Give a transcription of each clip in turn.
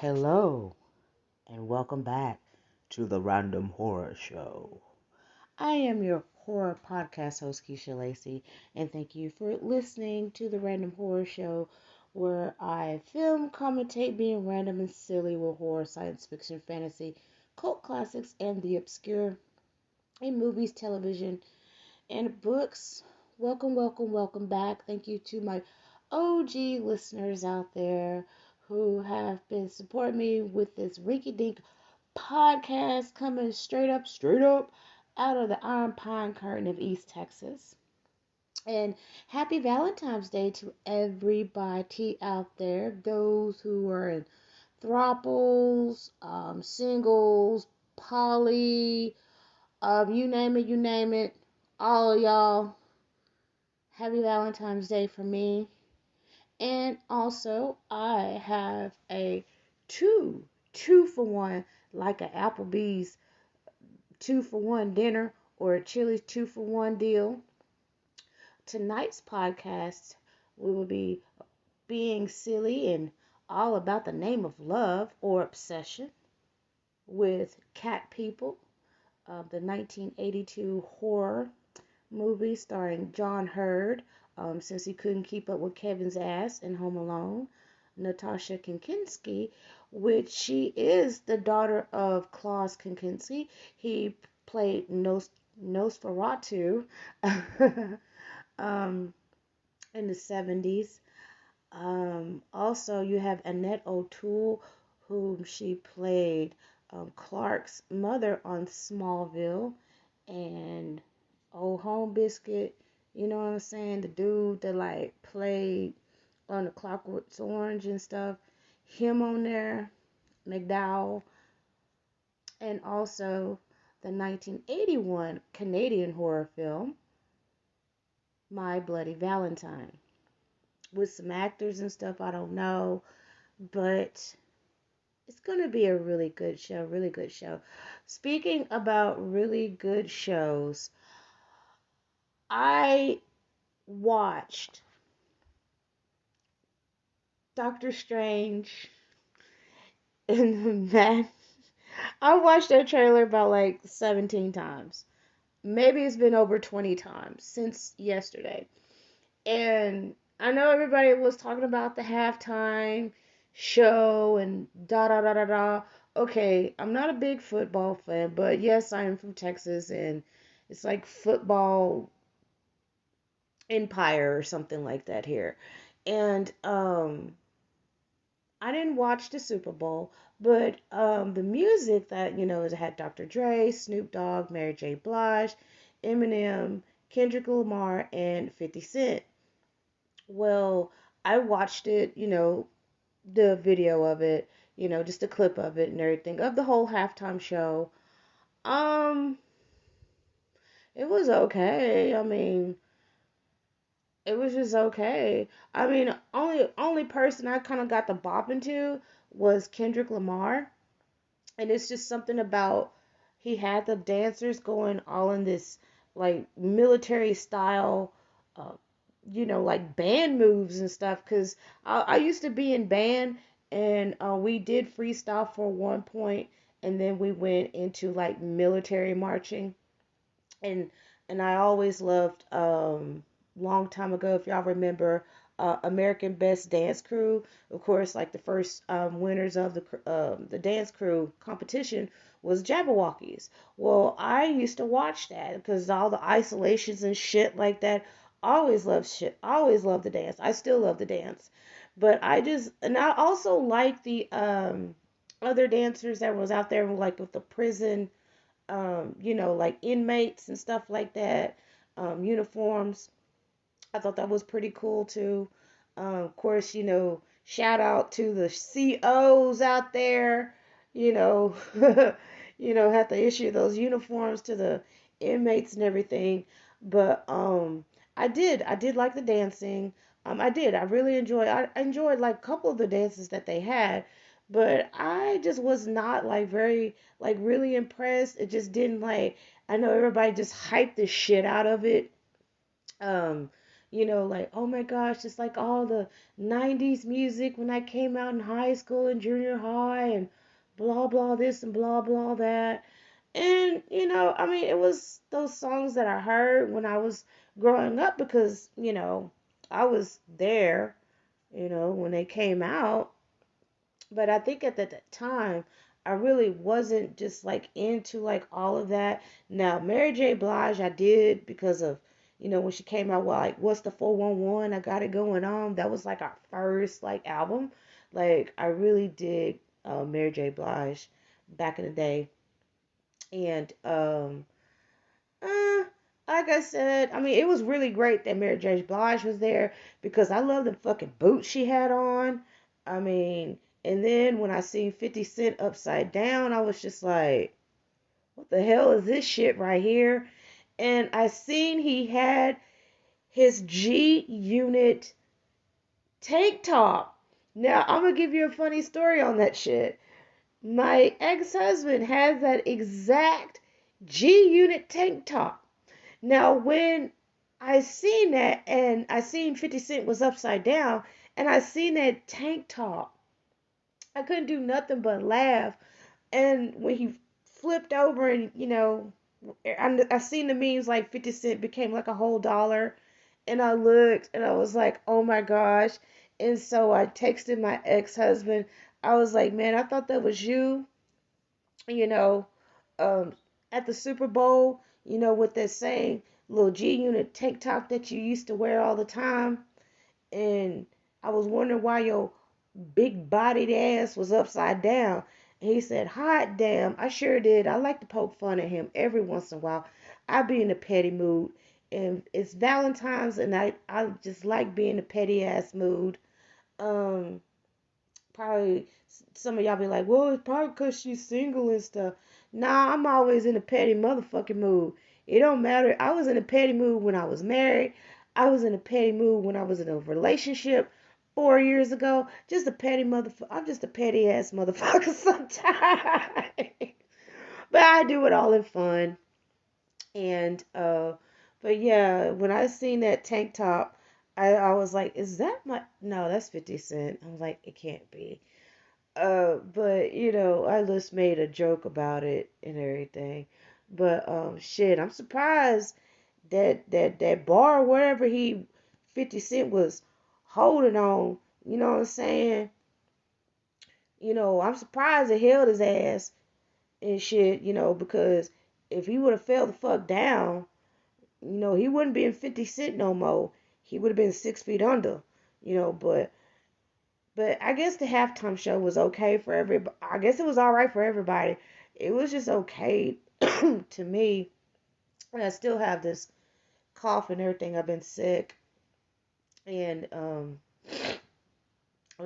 Hello, and welcome back to the Random Horror Show. I am your horror podcast host, Keisha Lacey, and thank you for listening to the Random Horror Show, where I film, commentate, being random and silly with horror, science fiction, fantasy, cult classics, and the obscure in movies, television, and books. Welcome back. Thank you to my OG listeners out there who have been supporting me with this rinky dink podcast coming straight up out of the Iron Pine Curtain of East Texas. And happy Valentine's Day to everybody out there, those who are in thruples, singles, poly, you name it, all of y'all. Happy Valentine's Day for me. And also, I have a two for one, like an Applebee's 2-for-1 dinner or a Chili's 2-for-1 deal. Tonight's podcast, we will be being silly and all about the name of love or obsession with Cat People, the 1982 horror movie starring John Hurd, since he couldn't keep up with Kevin's ass in Home Alone. Natasha Kinkinski, which she is the daughter of Klaus Kinkinski. He played Nosferatu um, in the 70s. Also, you have Annette O'Toole, whom she played Clark's mother on Smallville, and Old Home Biscuit, you know what I'm saying? The dude that like played on the Clockwork Orange and stuff, him on there, McDowell, and also the 1981 Canadian horror film, My Bloody Valentine, with some actors and stuff I don't know, but it's going to be a really good show, really good show. Speaking about really good shows, I watched Doctor Strange in the I watched that trailer about like 17 times. Maybe it's been over 20 times since yesterday. And I know everybody was talking about the halftime show and da da da da da. Okay, I'm not a big football fan, but yes, I am from Texas and it's like football empire or something like that here. And I didn't watch the Super Bowl, but the music that, it had Dr. Dre, Snoop Dogg, Mary J. Blige, Eminem, Kendrick Lamar, and 50 Cent. Well, I watched it, the video of it, just a clip of it and everything, of the whole halftime show. Um, it was okay. I mean, it was just okay. I mean, only person I kind of got the bop into was Kendrick Lamar, and it's just something about he had the dancers going all in this like military style, uh, like band moves and stuff. Cause I used to be in band, and we did freestyle for one point, and then we went into like military marching, and I always loved long time ago, if y'all remember, American Best Dance Crew. Of course, like the first winners of the dance crew competition was Jabberwockies. Well, I used to watch that because all the isolations and shit like that. Always loved shit. Always loved the dance. I still love the dance, but I also like the other dancers that was out there, like with the prison, like inmates and stuff like that, uniforms. I thought that was pretty cool too. Of course, shout out to the COs out there, you know, have to issue those uniforms to the inmates and everything. But I did like the dancing. I really I enjoyed like a couple of the dances that they had, but I just was not like very, like really impressed. It just didn't like, I know everybody just hyped the shit out of it. Um, Like, oh my gosh, it's like all the 90s music when I came out in high school and junior high and blah blah this and blah blah that. And, I mean, it was those songs that I heard when I was growing up because, I was there, when they came out. But I think at that time, I really wasn't just like into like all of that. Now, Mary J. Blige, I did because of, when she came out with like, What's the 411? I Got It Going On. That was like our first like album. Like, I really did Mary J. Blige back in the day. And, uh, like I said, I mean, it was really great that Mary J. Blige was there because I love the fucking boots she had on. I mean, and then when I seen 50 Cent upside down, I was just like, what the hell is this shit right here? And I seen he had his G Unit tank top. Now, I'm gonna give you a funny story on that shit. My ex-husband has that exact G Unit tank top. Now, when I seen that and I seen 50 Cent was upside down and I seen that tank top, I couldn't do nothing but laugh. And when he flipped over and, I seen the memes like 50 Cent became like a whole dollar. And I looked and I was like, oh my gosh. And so I texted my ex husband. I was like, man, I thought that was you, you know, um, at the Super Bowl, with that same little G Unit tank top that you used to wear all the time. And I was wondering why your big bodied ass was upside down. And he said, hot damn, I sure did. I like to poke fun at him every once in a while. I be in a petty mood. And it's Valentine's and I just like being in a petty ass mood. Um, Probably some of y'all be like, well, it's probably because she's single and stuff. Nah, I'm always in a petty motherfucking mood. It don't matter. I was in a petty mood when I was married. I was in a petty mood when I was in a relationship 4 years ago. Just a petty motherfucker. I'm just a petty ass motherfucker sometimes. But I do it all in fun. And but yeah, when I seen that tank top, I was like, is that my no, that's 50 Cent. I was like, it can't be. But I just made a joke about it and everything. But shit, I'm surprised that bar wherever he 50 Cent was holding on, you know what I'm saying? I'm surprised it held his ass and shit, because if he would have fell the fuck down, he wouldn't be in 50 Cent no more. He would have been 6 feet under, but I guess the halftime show was okay for everybody. I guess it was all right for everybody. It was just okay to me. And I still have this cough and everything. I've been sick, and I'm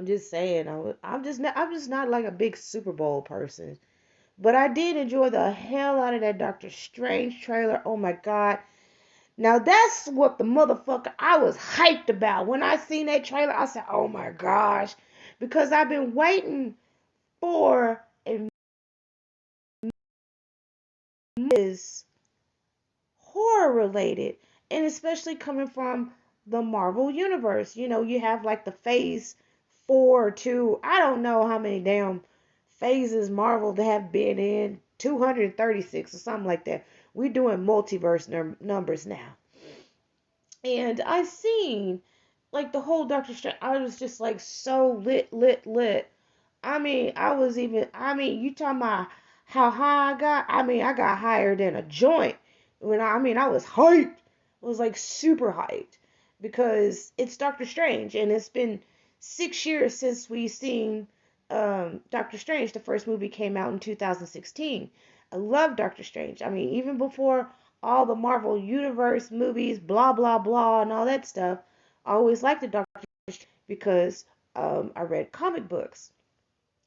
just saying. I'm just not like a big Super Bowl person. But I did enjoy the hell out of that Doctor Strange trailer. Oh my God. Now that's what the motherfucker I was hyped about. When I seen that trailer, I said, oh my gosh. Because I've been waiting for a is horror related. And especially coming from the Marvel universe. You have like the phase 4 or 2. I don't know how many damn phases Marvel have been in. 236 or something like that. We're doing multiverse numbers now. And I seen like the whole Doctor Strange. I was just like so lit. I mean, you talking about how high I got? I mean, I got higher than a joint. I was hyped. I was like super hyped because it's Doctor Strange, and it's been 6 years since we seen Doctor Strange. The first movie came out in 2016. I love Doctor Strange. I mean, even before all the Marvel Universe movies, blah blah blah, and all that stuff, I always liked the Doctor Strange because I read comic books.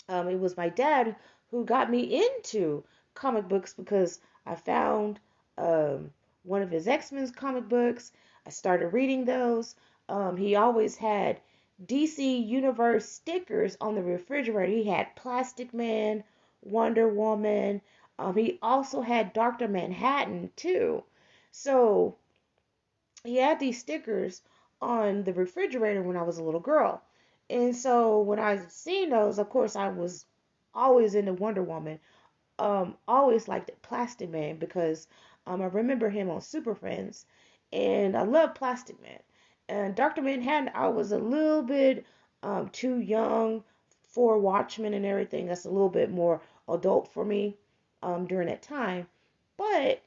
It was my dad who got me into comic books because I found one of his X-Men's comic books. I started reading those. He always had DC Universe stickers on the refrigerator. He had Plastic Man, Wonder Woman. He also had Dr. Manhattan too. So he had these stickers on the refrigerator when I was a little girl. And so when I seen those, of course, I was always into Wonder Woman. Always liked Plastic Man because I remember him on Super Friends, and I love Plastic Man. And Dr. Manhattan, I was a little bit too young for Watchmen and everything. That's a little bit more adult for me during that time. But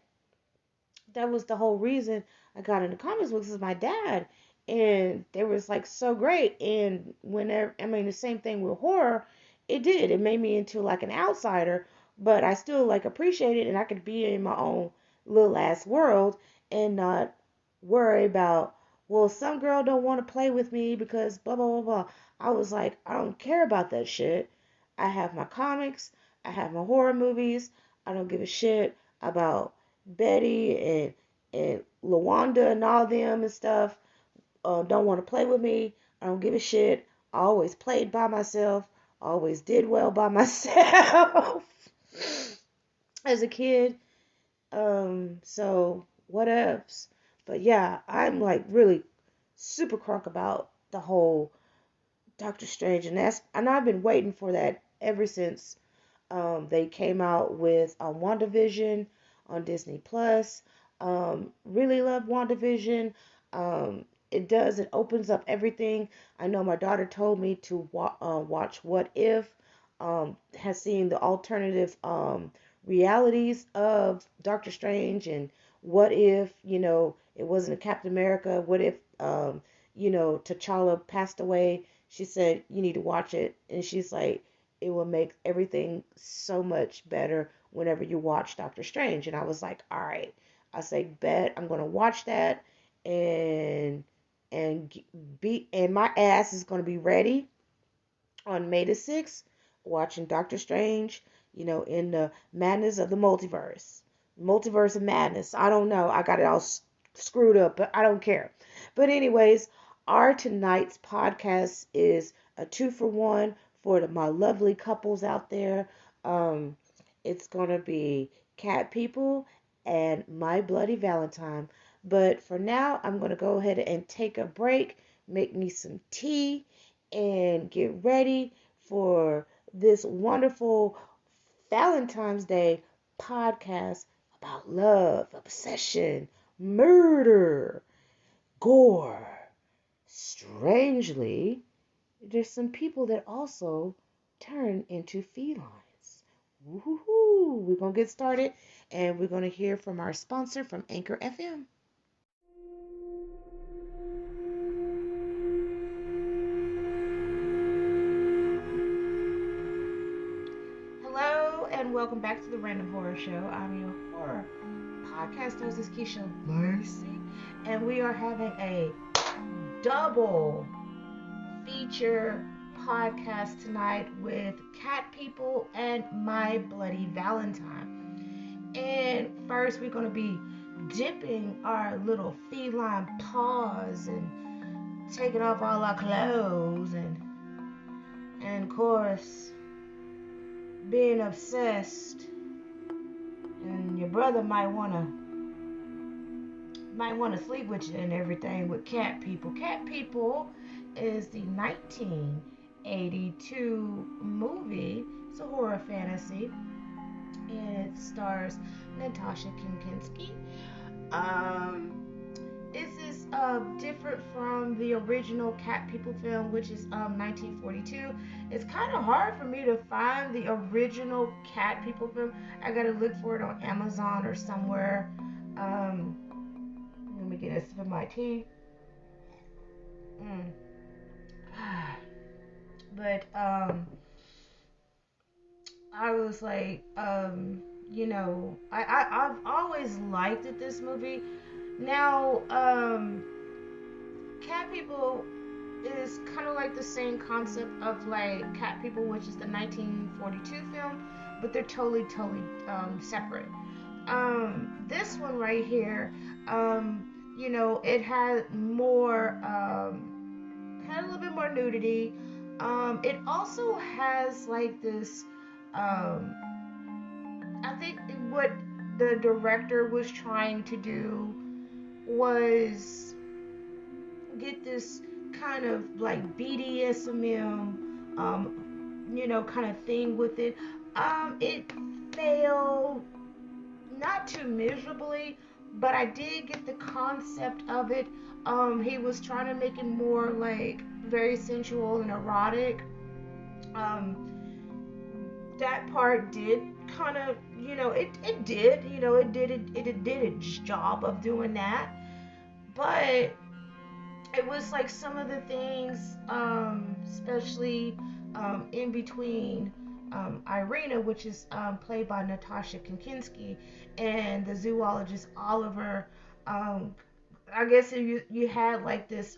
that was the whole reason I got into comics books is my dad. And they was like so great. And whenever, I mean, the same thing with horror, it did. It made me into like an outsider, but I still like appreciate it and I could be in my own little ass world and not worry about, well, some girl don't want to play with me because blah, blah, blah, blah. I was like, I don't care about that shit. I have my comics, I have my horror movies. I don't give a shit about Betty and Lawanda and all them and stuff don't want to play with me. I don't give a shit. I always played by myself. I always did well by myself as a kid. So what else? But yeah, I'm like really super crunk about the whole Doctor Strange, and I've been waiting for that ever since they came out with WandaVision on Disney Plus. Really love WandaVision. It opens up everything. I know my daughter told me to watch What If. Has seen the alternative realities of Doctor Strange and what if, it wasn't a Captain America? What if, T'Challa passed away? She said, you need to watch it. And she's like, it will make everything so much better whenever you watch Doctor Strange. And I was like, all right. I say, bet I'm gonna watch that, and and my ass is gonna be ready on May the 6th, watching Doctor Strange. In the madness of the multiverse of madness. I don't know. I got it all screwed up, but I don't care. But anyways, our tonight's podcast is a 2-for-1 for my lovely couples out there. Um, it's gonna be Cat People and My Bloody Valentine. But for now, I'm gonna go ahead and take a break, make me some tea, and get ready for this wonderful Valentine's Day podcast about love, obsession, murder, gore. Strangely, there's some people that also turn into felines. Woohoo! We're going to get started and we're going to hear from our sponsor from Anchor FM. Hello and welcome back to the Random Horror Show. I'm your horror podcast host, is Keisha Lacey, and we are having a double feature podcast tonight with Cat People and My Bloody Valentine. And first, we're going to be dipping our little feline paws and taking off all our clothes and of course being obsessed. And your brother might want to sleep with you and everything with Cat People. Cat People is the 1982 movie. It's a horror fantasy, and it stars Natasha Kinkinski. This is different from the original Cat People film, which is 1942. It's kind of hard for me to find the original Cat People film. I gotta look for it on Amazon or somewhere. Let me get a sip of my tea. Mm. But I was like, I've always liked it, this movie. Now, Cat People is kind of like the same concept of like Cat People, which is the 1942 film, but they're totally separate. This one right here, it had a little bit more nudity. It also has like this, I think what the director was trying to do was get this kind of like BDSM, kind of thing with it. It failed not too miserably, but I did get the concept of it. He was trying to make it more like very sensual and erotic. Um, that part did kind of, it did, it did its job of doing that. But it was like some of the things, especially in between Irina, which is played by Natasha Kinkinski, and the zoologist Oliver. Um, I guess if you had like this,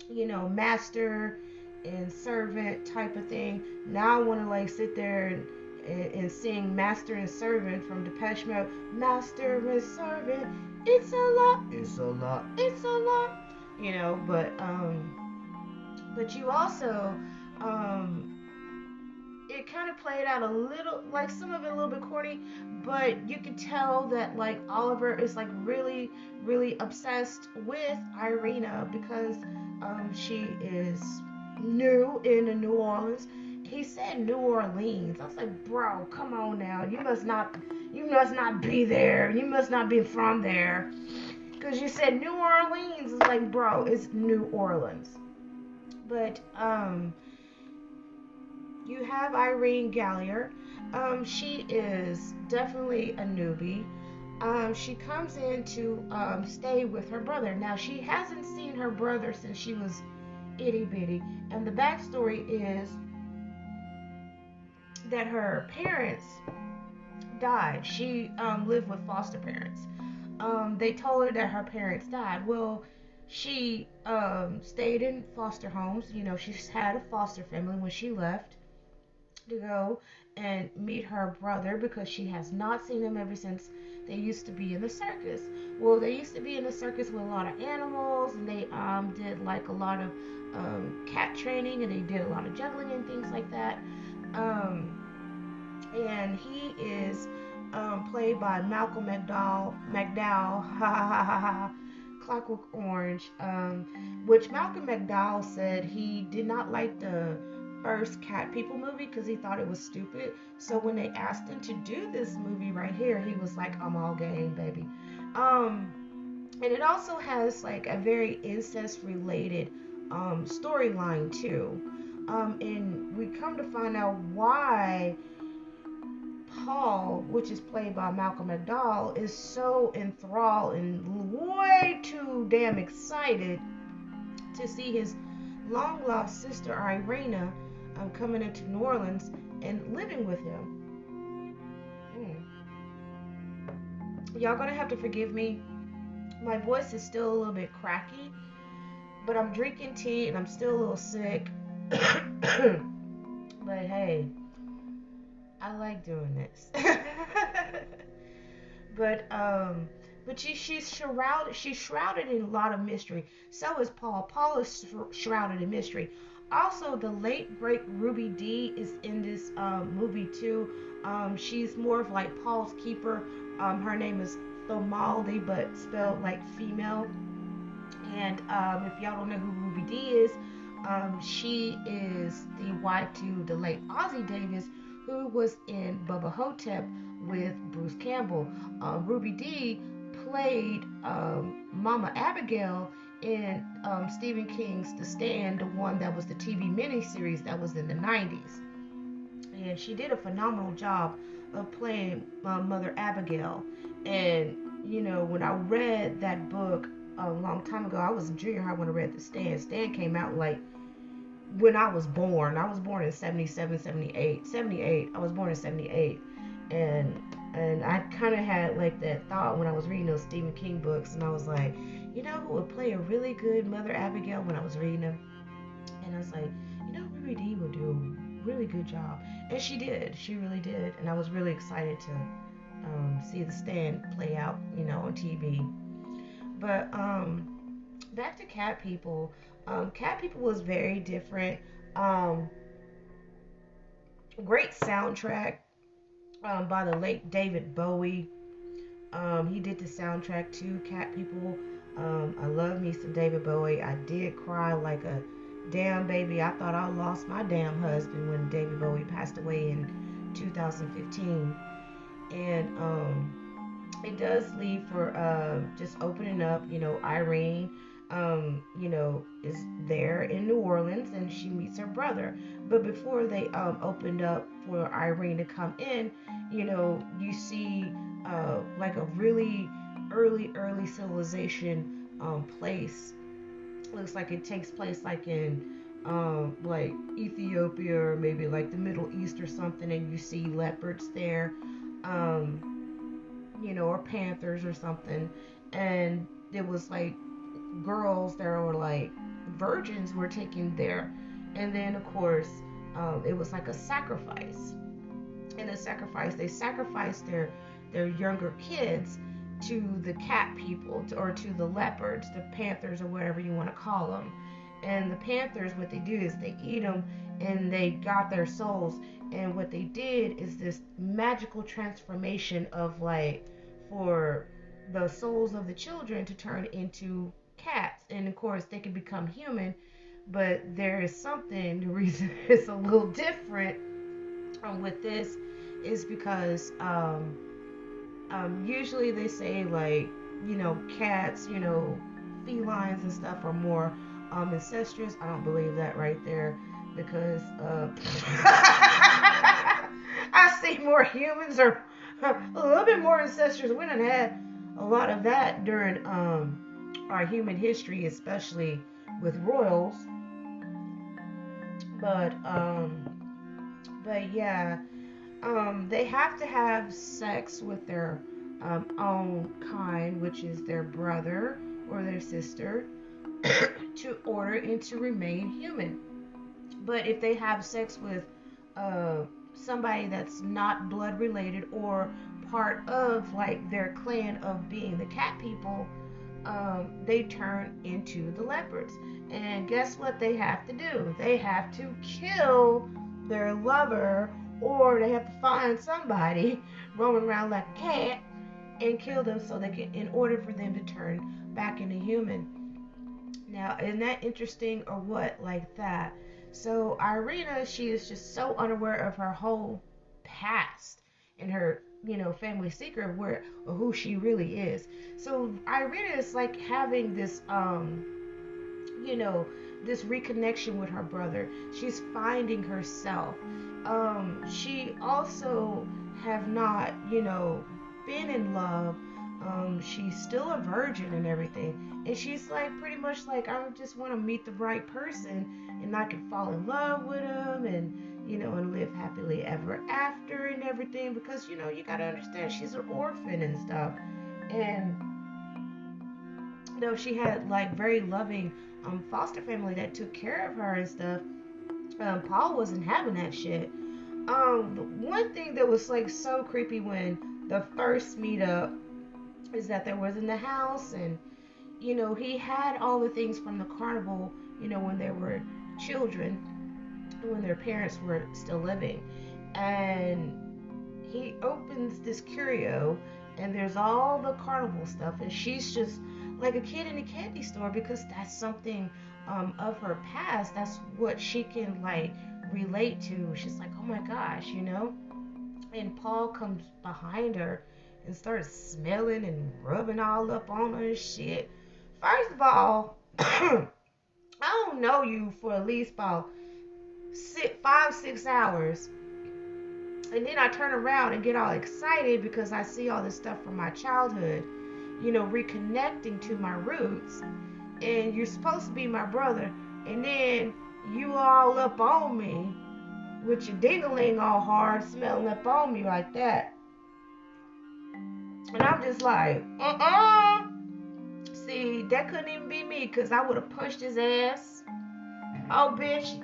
master and servant type of thing. Now I want to like sit there and sing Master and Servant from Depeche Mode. Master and Servant, it's a lot, it's a lot, it's a lot. But you also, um, it kind of played out a little, like some of it a little bit corny, but you could tell that like Oliver is like really, really obsessed with Irina because she is new in New Orleans. He said New Orleans. I was like, bro, come on now. You must not be there. You must not be from there. Cause you said New Orleans. It's like, bro, it's New Orleans. But you have Irene Gallier. She is definitely a newbie. She comes in to stay with her brother. Now, she hasn't seen her brother since she was itty bitty. And the backstory is that her parents died. She lived with foster parents. They told her that her parents died. Well, she stayed in foster homes. She's had a foster family when she left to go and meet her brother because she has not seen him ever since they used to be in the circus. Well, they used to be in the circus with a lot of animals, and they did like a lot of cat training, and they did a lot of juggling and things like that. And he is played by Malcolm McDowell, ha ha ha ha, Clockwork Orange, which Malcolm McDowell said he did not like the first Cat People movie because he thought it was stupid. So when they asked him to do this movie right here, he was like, I'm all game, baby. And it also has like a very incest related storyline too. And we come to find out why Paul, which is played by Malcolm McDowell, is so enthralled and way too damn excited to see his long lost sister Irina coming into New Orleans and living with him. Y'all gonna have to forgive me. My voice is still a little bit cracky, but I'm drinking tea and I'm still a little sick. But hey, I like doing this. but she's shrouded in a lot of mystery. So is Paul. Paul is shrouded in mystery. Also, the late great Ruby Dee is in this movie too. She's more of like Paul's keeper. Her name is Thomaldi, but spelled like female. And if y'all don't know who Ruby Dee is, she is the wife to the late Ozzie Davis, who was in Bubba Hotep with Bruce Campbell. Ruby Dee played Mama Abigail in Stephen King's The Stand, the one that was the TV miniseries that was in the 90s. And she did a phenomenal job of playing Mother Abigail. And, when I read that book a long time ago, I was in junior high when I read The Stand. Stand came out like when I was born. I was born in 77, 78. 78. I was born in 78. And I kind of had like that thought when I was reading those Stephen King books, and I was like, who would play a really good Mother Abigail when I was reading them? And I was like, Ruby Dee would do a really good job. And she did. She really did. And I was really excited to see The Stand play out, on TV. But back to Cat People. Cat People was very different. Great soundtrack by the late David Bowie. He did the soundtrack to Cat People. I love me some David Bowie. I did cry like a damn baby. I thought I lost my damn husband when David Bowie passed away in 2015. And it does leave for just opening up. Irene, is there in New Orleans, and she meets her brother. But before they opened up for Irene to come in, you see like a really early civilization place. Looks like it takes place like in like Ethiopia or maybe like the Middle East or something, and you see leopards there. Um, or panthers or something. And it was like girls that were like virgins were taken there. And then, of course, it was like a sacrifice. In the sacrifice, they sacrificed their younger kids to the cat people, or to the leopards, the panthers, or whatever you want to call them. And the panthers, what they do is they eat them, and they got their souls. And what they did is this magical transformation of like for the souls of the children to turn into cats. And of course, they can become human, but there is something. The reason it's a little different with this is because usually they say like cats, felines and stuff are more incestuous. I don't believe that right there, because I see more humans are a little bit more incestuous. We done had a lot of that during our human history, especially with royals. But yeah, they have to have sex with their own kind, which is their brother or their sister, to order and to remain human. But if they have sex with somebody that's not blood related or part of like their clan of being the cat people, they turn into the leopards. And guess what they have to do? They have to kill their lover, or they have to find somebody roaming around like a cat and kill them, so they can, in order for them to turn back into human. Now, isn't that interesting or what? Like that. So Irina, she is just so unaware of her whole past and her, family secret of where or who she really is. So Irina is like having this this reconnection with her brother. She's finding herself. She also have not, been in love. She's still a virgin and everything. And she's like pretty much like, I just want to meet the right person and I can fall in love with him, and and live happily ever after and everything, because you gotta understand she's an orphan and stuff. And though she had like very loving foster family that took care of her and stuff, Paul wasn't having that shit. One thing that was like so creepy when the first meetup is that there was in the house, and he had all the things from the carnival, when they were children, when their parents were still living. And he opens this curio, and there's all the carnival stuff, and she's just like a kid in a candy store, because that's something of her past. That's what she can like relate to. She's like, oh my gosh, And Paul comes behind her and starts smelling and rubbing all up on her and shit. First of all, I don't know you for at least about 5-6 hours. And then I turn around and get all excited because I see all this stuff from my childhood, reconnecting to my roots. And you're supposed to be my brother. And then you all up on me with your dingling all hard, smelling up on me like that. And I'm just like, See, that couldn't even be me, because I would have punched his ass. Oh, bitch,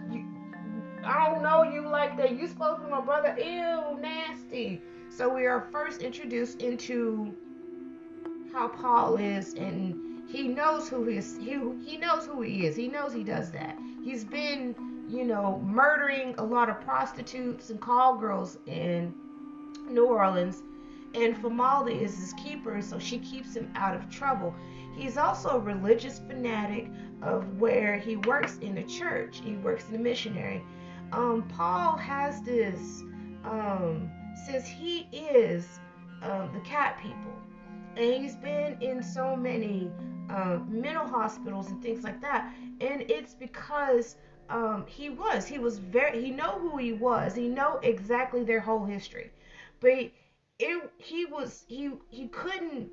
I don't know you like that. You supposed to be my brother. Ew, nasty. So we are first introduced into how Paul is, and he knows who he is. He knows who he is. He knows he does that. He's been, murdering a lot of prostitutes and call girls in New Orleans. and Famalda is his keeper, so she keeps him out of trouble. He's also a religious fanatic of where he works in the church. He works in the missionary. Paul has this, since he is the cat people, and he's been in so many mental hospitals and things like that, and it's because he know who he was, he know exactly their whole history, but he couldn't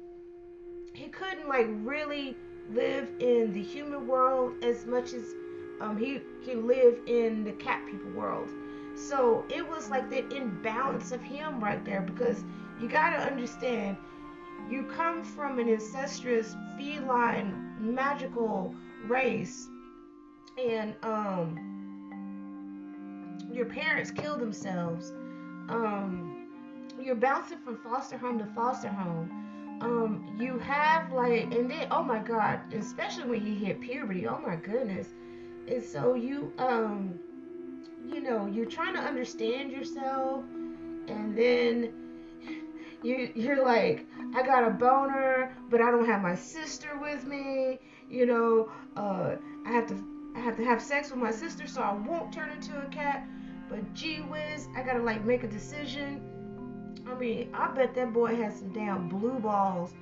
like really live in the human world as much as he can live in the cat people world. So it was like that imbalance of him right there, because you gotta understand, you come from an incestuous feline magical race, and your parents kill themselves. You're bouncing from foster home to foster home. You have like, and then oh my god, especially when you hit puberty, oh my goodness. And so you're trying to understand yourself, and then you're like, I got a boner, but I don't have my sister with me. I have to have sex with my sister so I won't turn into a cat. But gee whiz, I gotta like make a decision. I mean, I bet that boy has some damn blue balls.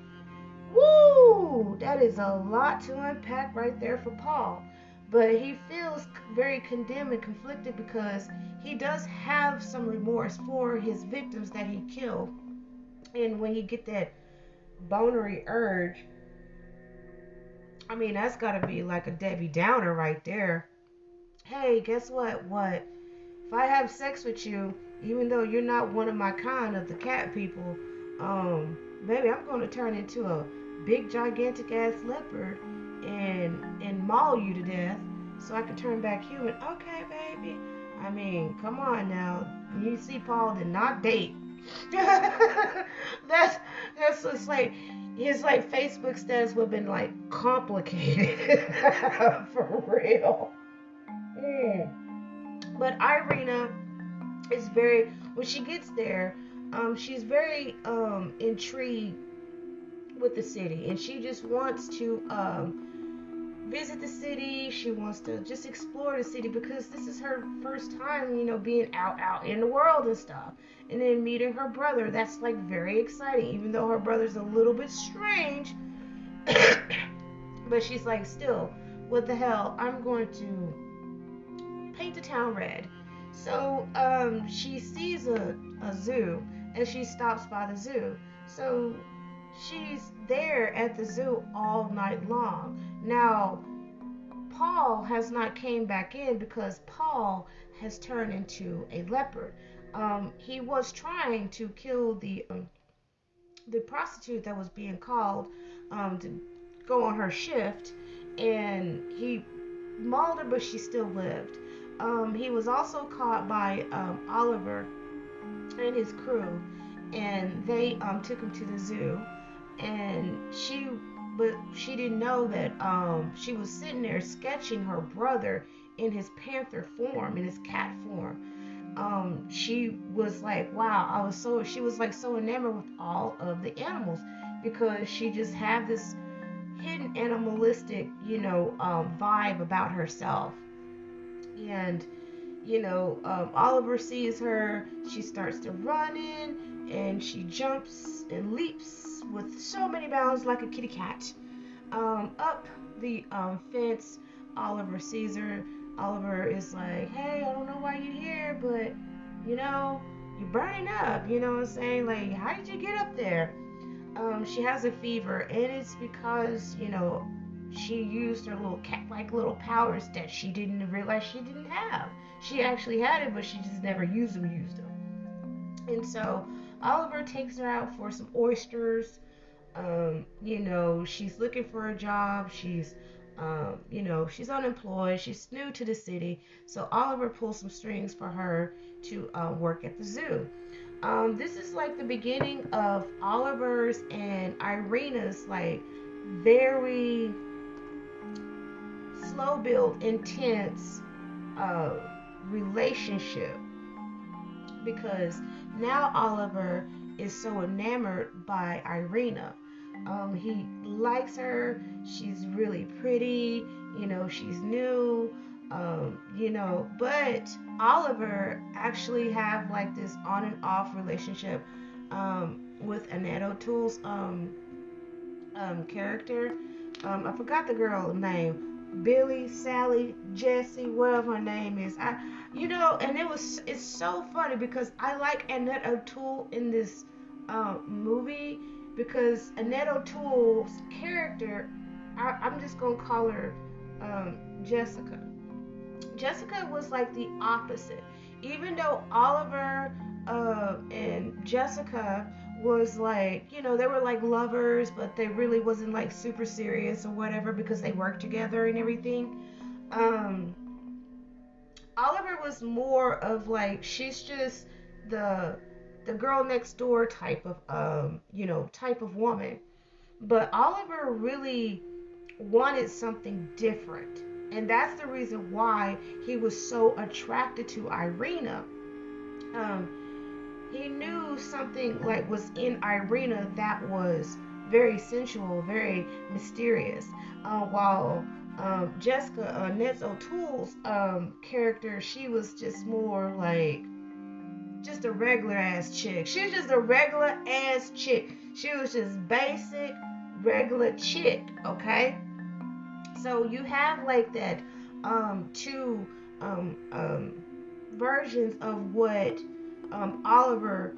Woo! That is a lot to unpack right there for Paul. But he feels very condemned and conflicted because he does have some remorse for his victims that he killed. And when he get that bonery urge, I mean, that's gotta be like a Debbie Downer right there. Hey, guess what? What? If I have sex with you, even though you're not one of my kind of the cat people, baby, I'm gonna turn into a big gigantic ass leopard and maul you to death so I can turn back human. Okay, baby. I mean, come on now. You see, Paul did not date. that's just like his like Facebook status would have been like complicated for real. Mm. But Irina is very, when she gets there, she's very intrigued with the city, and she just wants to visit the city. She wants to just explore the city because this is her first time, being out in the world and stuff. And then meeting her brother, that's like very exciting, even though her brother's a little bit strange. But she's like, still, what the hell? I'm going to paint the town red. So she sees a zoo, and she stops by the zoo. So she's there at the zoo all night long. Now, Paul has not came back in because Paul has turned into a leopard. He was trying to kill the prostitute that was being called to go on her shift, and he mauled her, but she still lived. He was also caught by Oliver and his crew, and they took him to the zoo, and but she didn't know that she was sitting there sketching her brother in his panther form, in his cat form. She was like, wow, she was like so enamored with all of the animals, because she just had this hidden animalistic, vibe about herself. And Oliver sees her, she starts to run in, and she jumps and leaps with so many bounds like a kitty cat up the fence. Oliver sees her. Oliver is like, hey, I don't know why you're here, but you're burning up, you know what I'm saying? Like, how did you get up there? She has a fever, and it's because she used her little cat-like little powers that she didn't realize she didn't have. She actually had it, but she just never used them. And so Oliver takes her out for some oysters. She's looking for a job. She's she's unemployed. She's new to the city. So Oliver pulls some strings for her to work at the zoo. This is like the beginning of Oliver's and Irina's like very slow build, intense relationship, because now Oliver is so enamored by Irina. He likes her. She's really pretty. She's new. But Oliver actually have like this on and off relationship with Annette O'Toole's character. I forgot the girl's name. Billy, Sally, Jessie, whatever her name is. And it's so funny because I like Annette O'Toole in this movie because Annette O'Toole's character, I'm just gonna call her Jessica. Jessica was like the opposite. Even though Oliver and Jessica was like, they were like lovers, but they really wasn't like super serious or whatever because they worked together and everything. Um, Oliver was more of like she's just the the girl next door type of type of woman. But Oliver really wanted something different. And that's the reason why he was so attracted to Irina. Um, he knew something like was in Irina that was very sensual, very mysterious. While Jessica Nez O'Toole's character, she was just more like just a regular ass chick. She was just a regular ass chick. She was just basic, regular chick. Okay, so you have like that two versions of what Oliver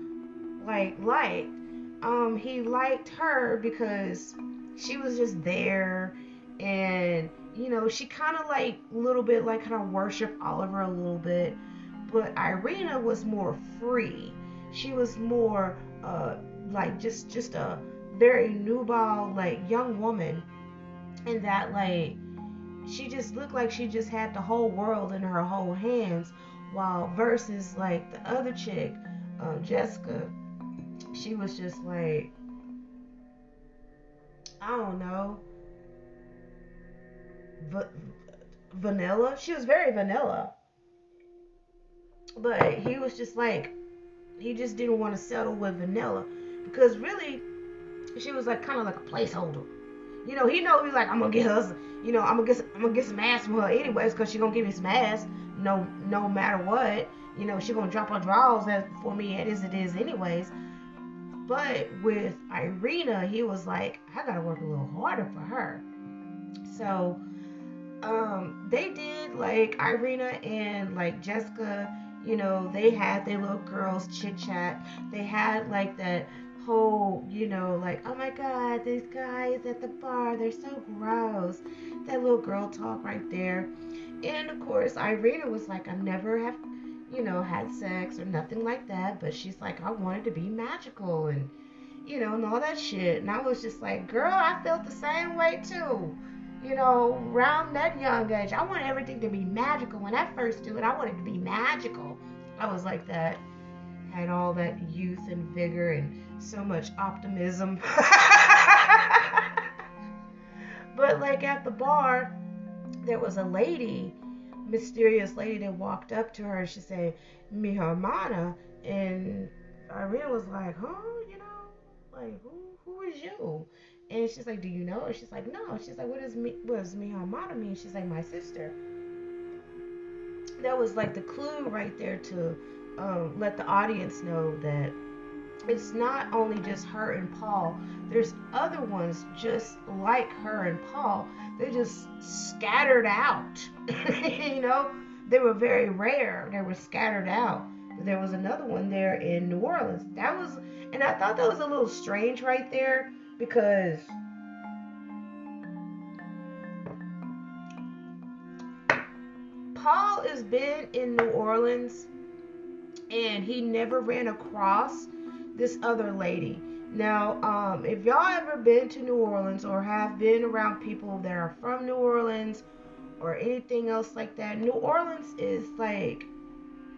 liked. He liked her because she was just there, and she kind of like a little bit like kind of worship Oliver a little bit, but Irina was more free. She was more like just a very nubile like young woman, and that like she just looked like she just had the whole world in her whole hands, while versus like the other chick, Jessica, she was just like, I don't know, va- vanilla. She was very vanilla, but he was just like, he just didn't want to settle with vanilla because really she was like kind of like a placeholder. He know he's like, I'm gonna get her, I'm gonna get some ass from her anyways, cause she gonna give me some ass, no matter what. She gonna drop her drawers as for me as it is anyways. But with Irina, he was like, I gotta work a little harder for her. So they did like Irina and like Jessica, they had their little girls chit chat. They had like that whole, like, oh my god, these guys at the bar, they're so gross. That little girl talk right there. And of course, Irina was like, I never have, had sex or nothing like that, but she's like, I wanted to be magical and and all that shit. And I was just like, girl, I felt the same way too. Around that young age, I wanted everything to be magical. When I first do it, I wanted to be magical. I was like that. Had all that youth and vigor and so much optimism. But like at the bar, there was a lady, mysterious lady that walked up to her and she said, Mi hermana. And Irene was like, huh? Like who is you? And she's like, do you know her? She's like, no. She's like, what does mi hermana mean? She's like, my sister. That was like the clue right there to let the audience know that it's not only just her and Paul. There's other ones just like her and Paul. They're just scattered out. They were very rare. They were scattered out. There was another one there in New Orleans. And I thought that was a little strange right there because Paul has been in New Orleans and he never ran across this other lady. Now, if y'all ever been to New Orleans or have been around people that are from New Orleans or anything else like that, New Orleans is like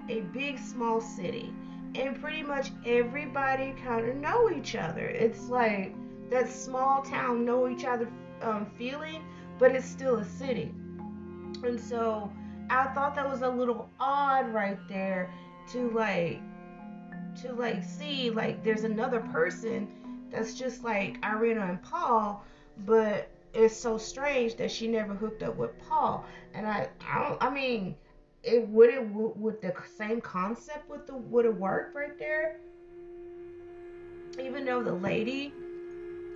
a big small city and pretty much everybody kind of know each other. It's like that small town know each other feeling, but it's still a city. And so I thought that was a little odd right there to like to like see like there's another person that's just like Irina and Paul, but it's so strange that she never hooked up with Paul. And I mean, would the same concept would it work right there? Even though the lady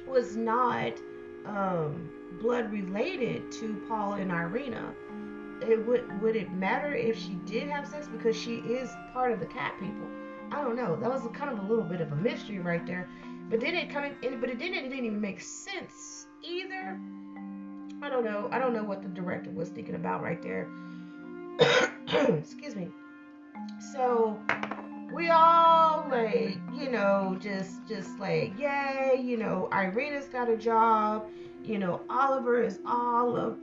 was not blood related to Paul and Irina, it would it matter if she did have sex because she is part of the cat people? I don't know. That was kind of a little bit of a mystery right there. But then it didn't even make sense either. I don't know. I don't know what the director was thinking about right there. Excuse me. So we all like, just like, yay, Irina's got a job, Oliver is all up,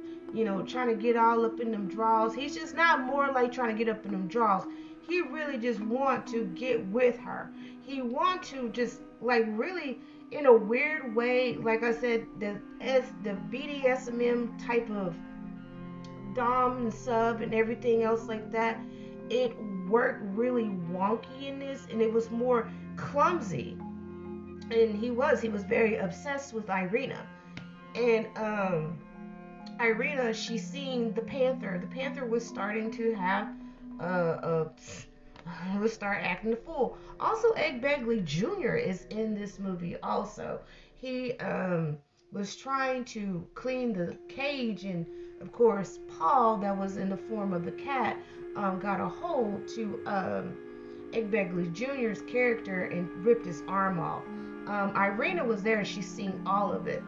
trying to get all up in them draws. He's just not more like trying to get up in them draws. He really just want to get with her. He want to just like really in a weird way, like I said, the BDSM type of dom and sub and everything else like that, it worked really wonky in this, and it was more clumsy. And he was very obsessed with Irina. And Irina, she seen the Panther. The Panther was starting to have was start acting the fool. Also, Ed Begley Jr. is in this movie. Also, he was trying to clean the cage, and of course, Paul, that was in the form of the cat, got a hold to Ed Begley Jr.'s character and ripped his arm off. Irina was there, and she seen all of it,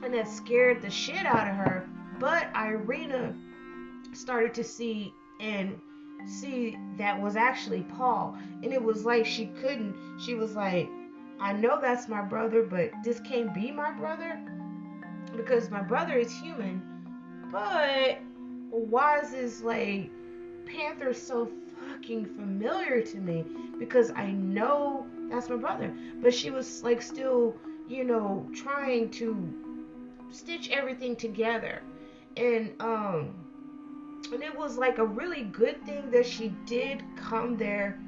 and that scared the shit out of her. But Irina started to see that was actually Paul, and it was like she was like, I know that's my brother, but this can't be my brother because my brother is human, but why is this like Panther so fucking familiar to me? Because I know that's my brother, but she was like still, trying to stitch everything together, and it was like a really good thing that she did come there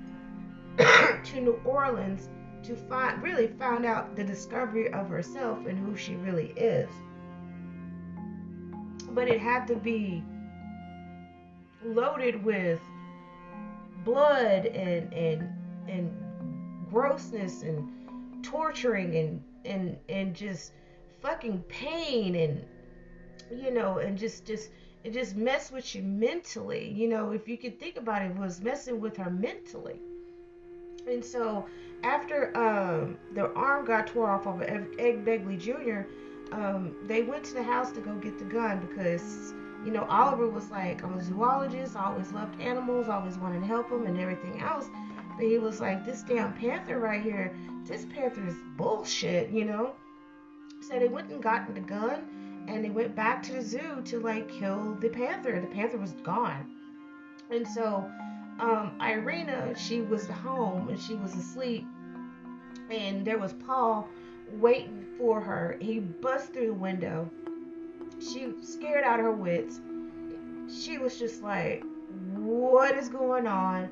to New Orleans to find out the discovery of herself and who she really is. But it had to be loaded with blood and grossness and torturing and just fucking pain, and and just it just messed with you mentally. If you could think about it, it was messing with her mentally. And so after the arm got tore off of Ed Begley Jr., they went to the house to go get the gun because Oliver was like, I'm a zoologist, I always loved animals, always wanted to help them and everything else. But he was like, this damn panther right here, this panther is bullshit, So they went and got the gun, and they went back to the zoo to like kill the panther. The panther was gone. And so Irina, she was home and she was asleep, and there was Paul waiting for her. He bust through the window. She scared out of her wits. She was just like, what is going on?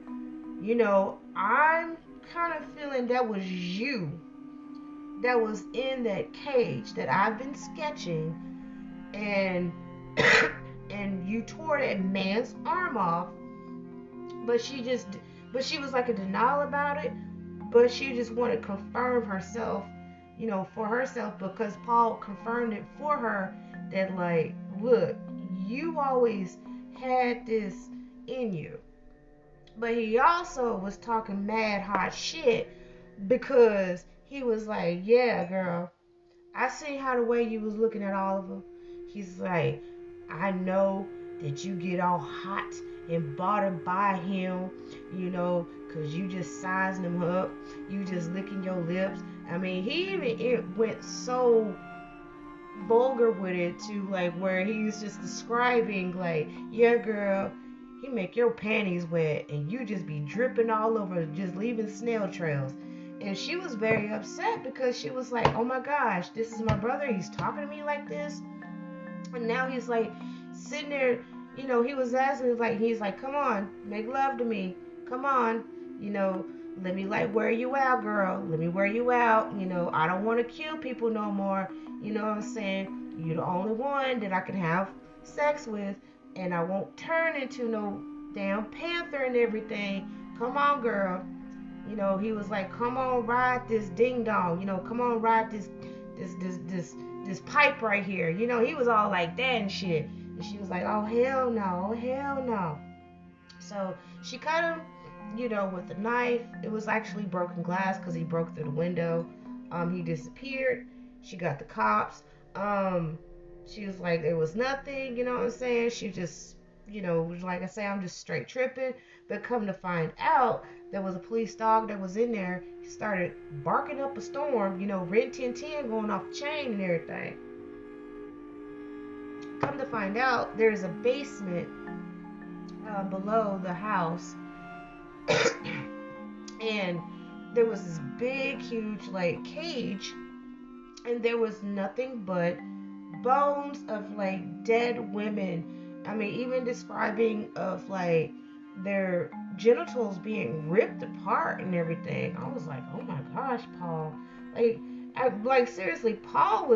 I'm kind of feeling that was you that was in that cage that I've been sketching, and and you tore that man's arm off. But she was like a denial about it, but she just wanted to confirm herself, for herself, because Paul confirmed it for her that like, look, you always had this in you. But he also was talking mad hot shit because he was like, yeah, girl, I see how the way you was looking at all of them. He's like, I know that you get all hot and bothered by him, because you just sizing him up. You just licking your lips. I mean, it went so vulgar with it to like where he's just describing like, yeah, girl, he make your panties wet and you just be dripping all over, just leaving snail trails. And she was very upset because she was like, oh my gosh, this is my brother, he's talking to me like this. And now he's like sitting there, he was asking, like, he's like, come on, make love to me. Come on, you know, let me like wear you out, girl. Let me wear you out. I don't want to kill people no more. You know what I'm saying? You're the only one that I can have sex with, and I won't turn into no damn panther and everything. Come on, girl. He was like, come on, ride this ding dong. Come on, ride this pipe right here. He was all like that and shit. And she was like, oh hell no, oh hell no. So she cut him, with a knife. It was actually broken glass because he broke through the window. He disappeared. She got the cops. She was like, there was nothing, you know what I'm saying? She just, like I say, I'm just straight tripping. But come to find out, there was a police dog that was in there. He started barking up a storm, Ren 1010 going off the chain and everything. Come to find out, there's a basement below the house. And there was this big, huge, like, cage. And there was nothing but bones of, like, dead women. I mean, even describing of, like, their genitals being ripped apart and everything. I was like, oh my gosh, Paul. Like seriously, Paul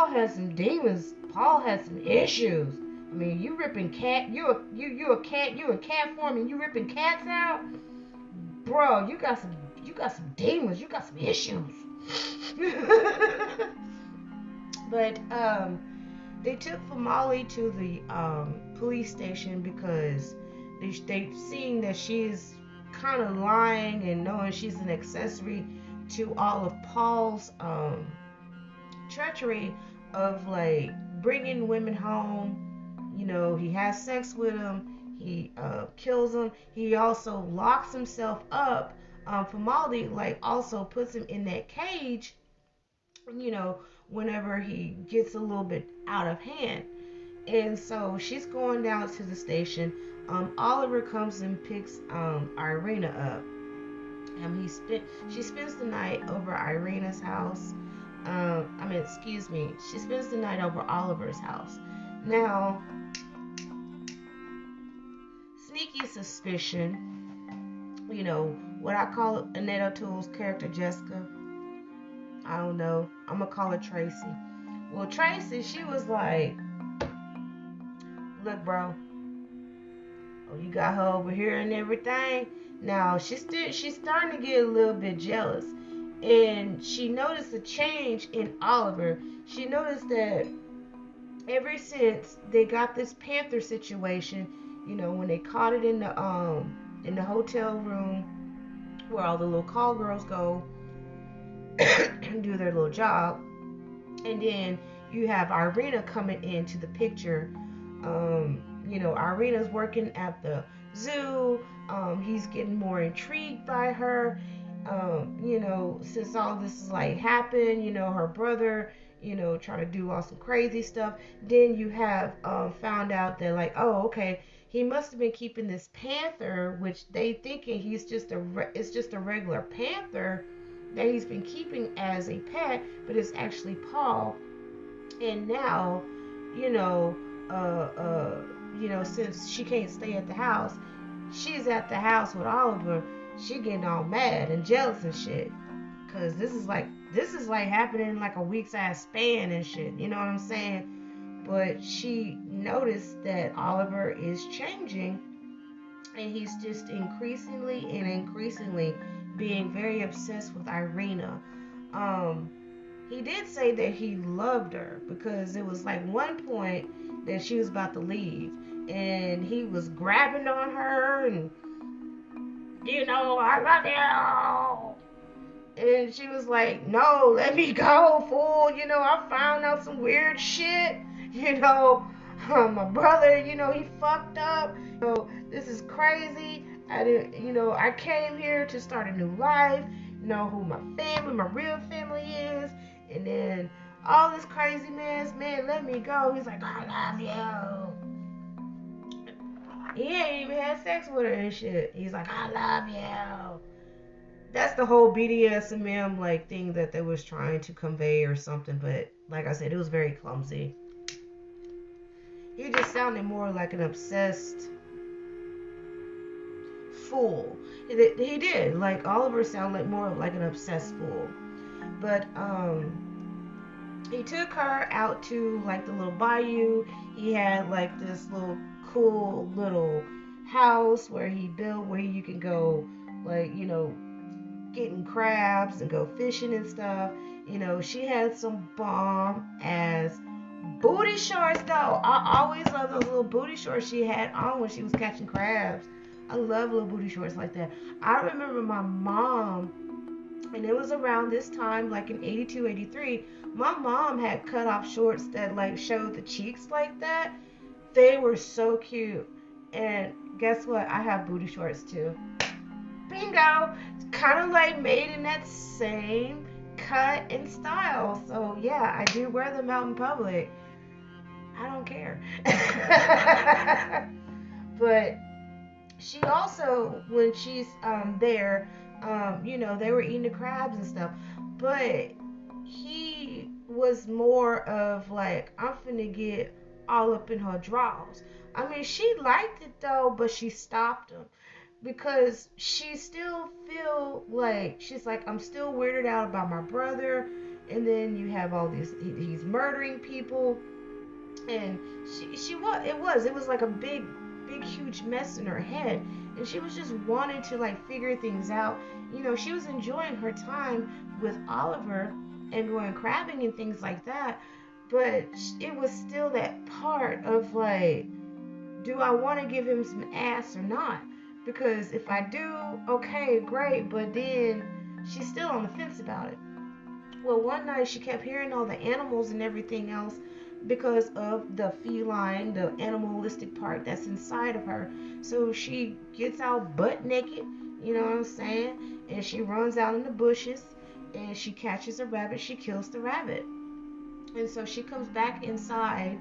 had some demons. Paul had some issues. I mean, you ripping cat, you a cat form and you ripping cats out, bro. You got some demons. You got some issues. But they took Famali to the police station because they seeing that she's kind of lying and knowing she's an accessory to all of Paul's treachery of, like, bringing women home. He has sex with them. He kills them. He also locks himself up. Famali, like, also puts him in that cage, whenever he gets a little bit out of hand. And so she's going down to the station. Oliver comes and picks Irina up. She spends the night over Irina's house. She spends the night over Oliver's house. Now, sneaky suspicion, what I call Annette O'Toole's character, Jessica. I don't know. I'm going to call her Tracy. Well, Tracy, she was like, look, bro. Oh, you got her over here and everything. Now, she's starting to get a little bit jealous. And she noticed a change in Oliver. She noticed that ever since they got this Panther situation, when they caught it in the hotel room where all the little call girls go and do their little job, and then you have Irina coming into the picture. Irina's working at the zoo. He's getting more intrigued by her. Since all this is like happened, her brother, trying to do all some crazy stuff. Then you have found out that, like, oh, okay, he must have been keeping this panther, which they thinking it's just a regular panther that he's been keeping as a pet, but it's actually Paul. And now, since she can't stay at the house, she's at the house with Oliver. She getting all mad and jealous and shit, cause this is like happening in like a week's ass span and shit. You know what I'm saying? But she noticed that Oliver is changing, and he's just increasingly being very obsessed with Irina. He did say that he loved her, because it was like one point that she was about to leave and he was grabbing on her and, I love you. And she was like, no, let me go, fool. I found out some weird shit. My brother, he fucked up. This is crazy. I came here to start a new life. Know who my real family is. And then all this crazy man, let me go. He's like, I love you. He ain't even had sex with her and shit. He's like, I love you. That's the whole BDSM like thing that they was trying to convey or something. But like I said, it was very clumsy. He just sounded more like an obsessed fool. He did. Like Oliver sounded like more of like an obsessed fool. But he took her out to like the little bayou. He had like this little cool little house where he built where you can go like, getting crabs and go fishing and stuff. She had some bomb ass booty shorts though. I always loved those little booty shorts she had on when she was catching crabs. I love little booty shorts like that. I remember my mom, and it was around this time, like in 82, 83, my mom had cut off shorts that like showed the cheeks like that. They were so cute. And guess what? I have booty shorts too. Bingo! Kind of like made in that same cut and style. So yeah, I do wear them out in public. I don't care. But she also, when she's there, they were eating the crabs and stuff. But he was more of like, I'm finna get all up in her drawers. I mean, she liked it though, but she stopped him because she still feel like she's like, I'm still weirded out about my brother. And then you have all these, he's murdering people. And it was like a big huge mess in her head, and she was just wanting to like figure things out. She was enjoying her time with Oliver and going crabbing and things like that, but it was still that part of like, do I want to give him some ass or not? Because if I do, okay, great, but then she's still on the fence about it. Well, one night she kept hearing all the animals and everything else because of the feline, the animalistic part that's inside of her. So she gets out butt naked, you know what I'm saying? And she runs out in the bushes and she catches a rabbit. She kills the rabbit. And so she comes back inside,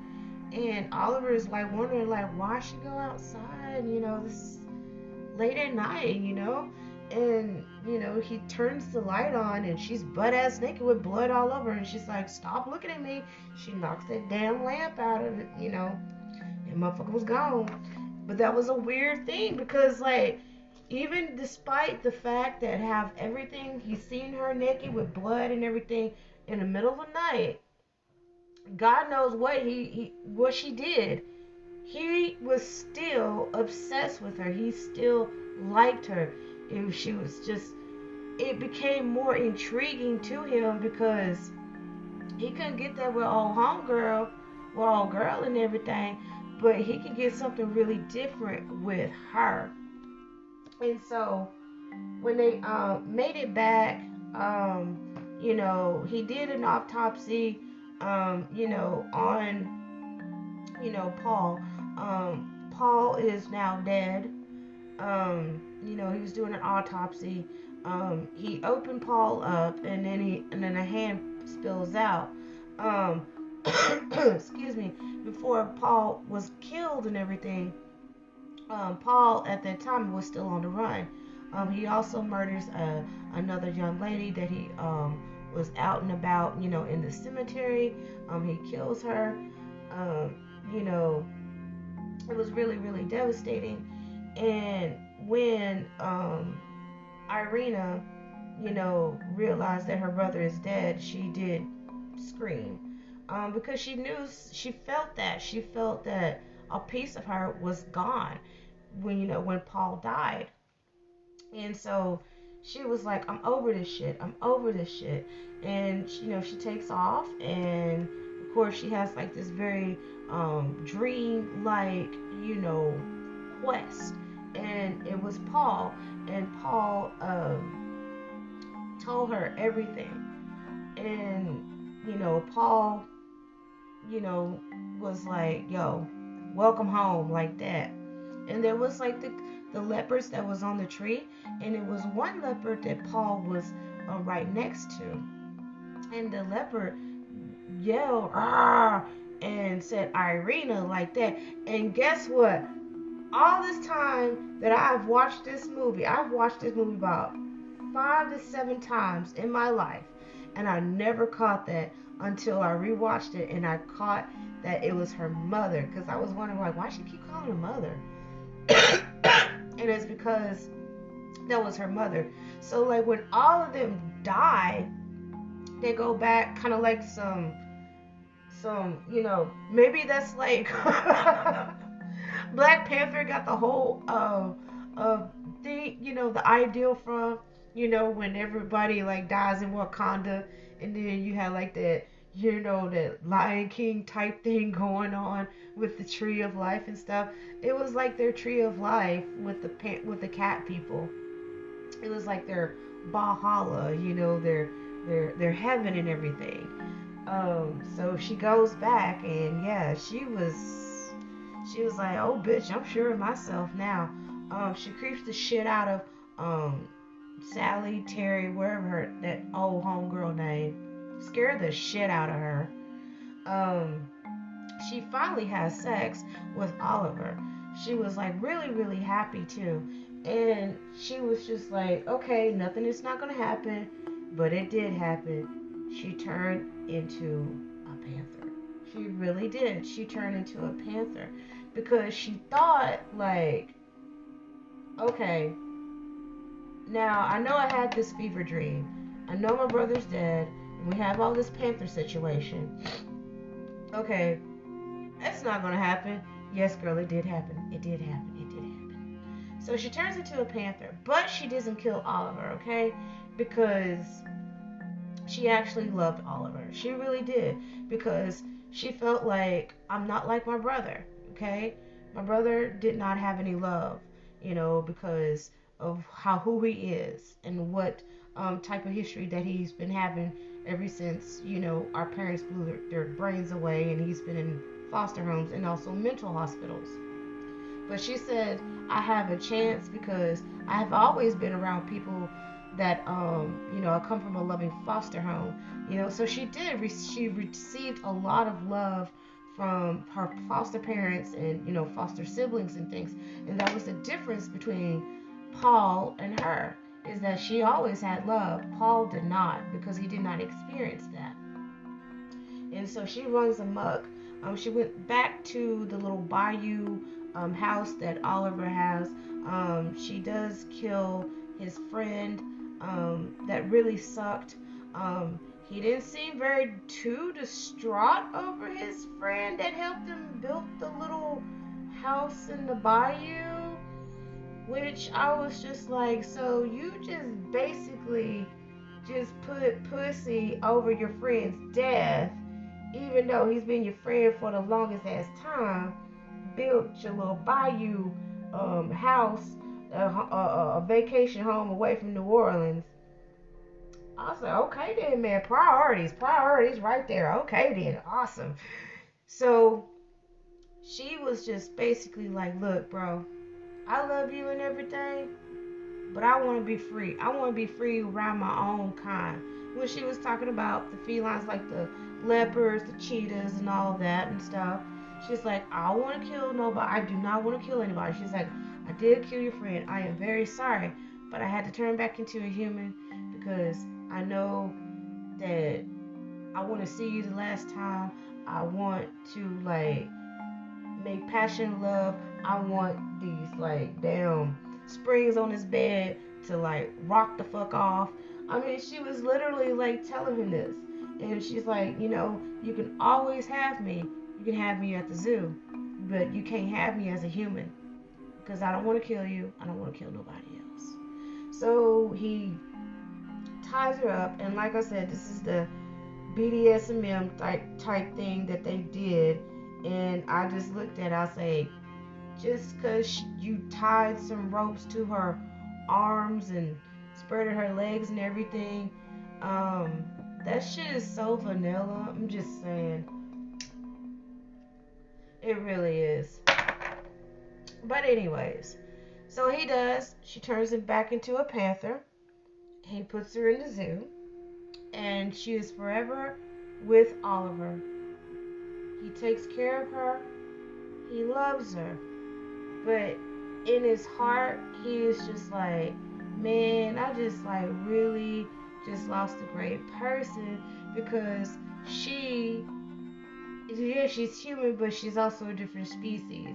and Oliver is like wondering like, why she go outside, this late at night, and he turns the light on and she's butt ass naked with blood all over, and she's like, stop looking at me. She knocks that damn lamp out of it, and motherfucker was gone. But that was a weird thing because like, even despite the fact that have everything, he's seen her naked with blood and everything in the middle of the night, God knows what she did. He was still obsessed with her. He still liked her. And she was just, it became more intriguing to him because he couldn't get that with old homegirl, with old girl and everything, but he could get something really different with her. And so when they made it back, he did an autopsy, on, Paul. Paul is now dead. He was doing an autopsy. He opened Paul up, and then a hand spills out. Excuse me. Before Paul was killed and everything, Paul at that time was still on the run. He also murders another young lady that he was out and about, in the cemetery. He kills her. It was really, really devastating. And when Irina, realized that her brother is dead, she did scream. Because she felt that a piece of her was gone when Paul died. And so she was like, I'm over this shit. I'm over this shit. And, she takes off. And, of course, she has, like, this very dream-like, quest. And it was Paul. And Paul told her everything. And, Paul, was like, yo, welcome home, like that. And there was, like, the leopards that was on the tree, and it was one leopard that Paul was right next to, and the leopard yelled "ah" and said Irina like that. And guess what? All this time that I've watched this movie about 5 to 7 times in my life, and I never caught that until I rewatched it, and I caught that it was her mother, because I was wondering like, why she keep calling her mother. And it's because That was her mother. So like when all of them die, they go back kind of like maybe that's like Black Panther got the whole thing, the ideal from, when everybody like dies in Wakanda, and then you have like that, that Lion King type thing going on with the tree of life and stuff. It was like their tree of life with the cat people. It was like their Valhalla, their heaven and everything. So she goes back, and yeah, she was like, oh bitch, I'm sure of myself now. She creeps the shit out of Sally, Terry, wherever that old homegirl name. Scared the shit out of her. Um, she finally has sex with Oliver. She was like really, really happy too. And she was just like, okay, nothing is not gonna happen, but it did happen. She turned into a panther. She really did. She turned into a panther because she thought like, okay, now I know I had this fever dream. I know my brother's dead, and we have all this panther situation. Okay, that's not gonna happen. Yes, girl, it did happen. It did happen. It did happen. So she turns into a panther, but she doesn't kill Oliver, okay? Because she actually loved Oliver. She really did. Because she felt like, I'm not like my brother, okay? My brother did not have any love, because of who he is and what type of history that he's been having ever since, our parents blew their brains away, and he's been in foster homes and also mental hospitals. But she said, I have a chance because I've always been around people that, I come from a loving foster home, so she received a lot of love from her foster parents and, foster siblings and things. And that was the difference between Paul and her, is that she always had love. Paul did not, because he did not experience that. And so she runs amok. She went back to the little bayou house that Oliver has. She does kill his friend. That really sucked. He didn't seem very too distraught over his friend that helped him build the little house in the bayou. Which I was just like, so you just basically just put pussy over your friend's death, even though he's been your friend for the longest ass time, built your little bayou house, a vacation home away from New Orleans. I was like, okay then, man, priorities right there. Okay then, awesome. So she was just basically like, look, bro, I love you and everything, but I want to be free. I want to be free around my own kind. When she was talking about the felines like the leopards, the cheetahs, and all that and stuff, she's like, I don't want to kill nobody. I do not want to kill anybody. She's like, I did kill your friend. I am very sorry, but I had to turn back into a human because I know that I want to see you the last time. I want to like make passion love. I want these like damn springs on his bed to like rock the fuck off. I mean, she was literally like telling him this. And she's like, you can always have me. You can have me at the zoo, but you can't have me as a human because I don't want to kill you. I don't want to kill nobody else. So he ties her up, and like I said, this is the BDSM type thing that they did. And I just looked at it, I say, just because you tied some ropes to her arms and spreaded her legs and everything, that shit is so vanilla. I'm just saying. It really is. But anyways, so he does. She turns him back into a panther. He puts her in the zoo. And she is forever with Oliver. He takes care of her. He loves her. But in his heart, he is just like, man, I just like really just lost a great person because she's human, but she's also a different species.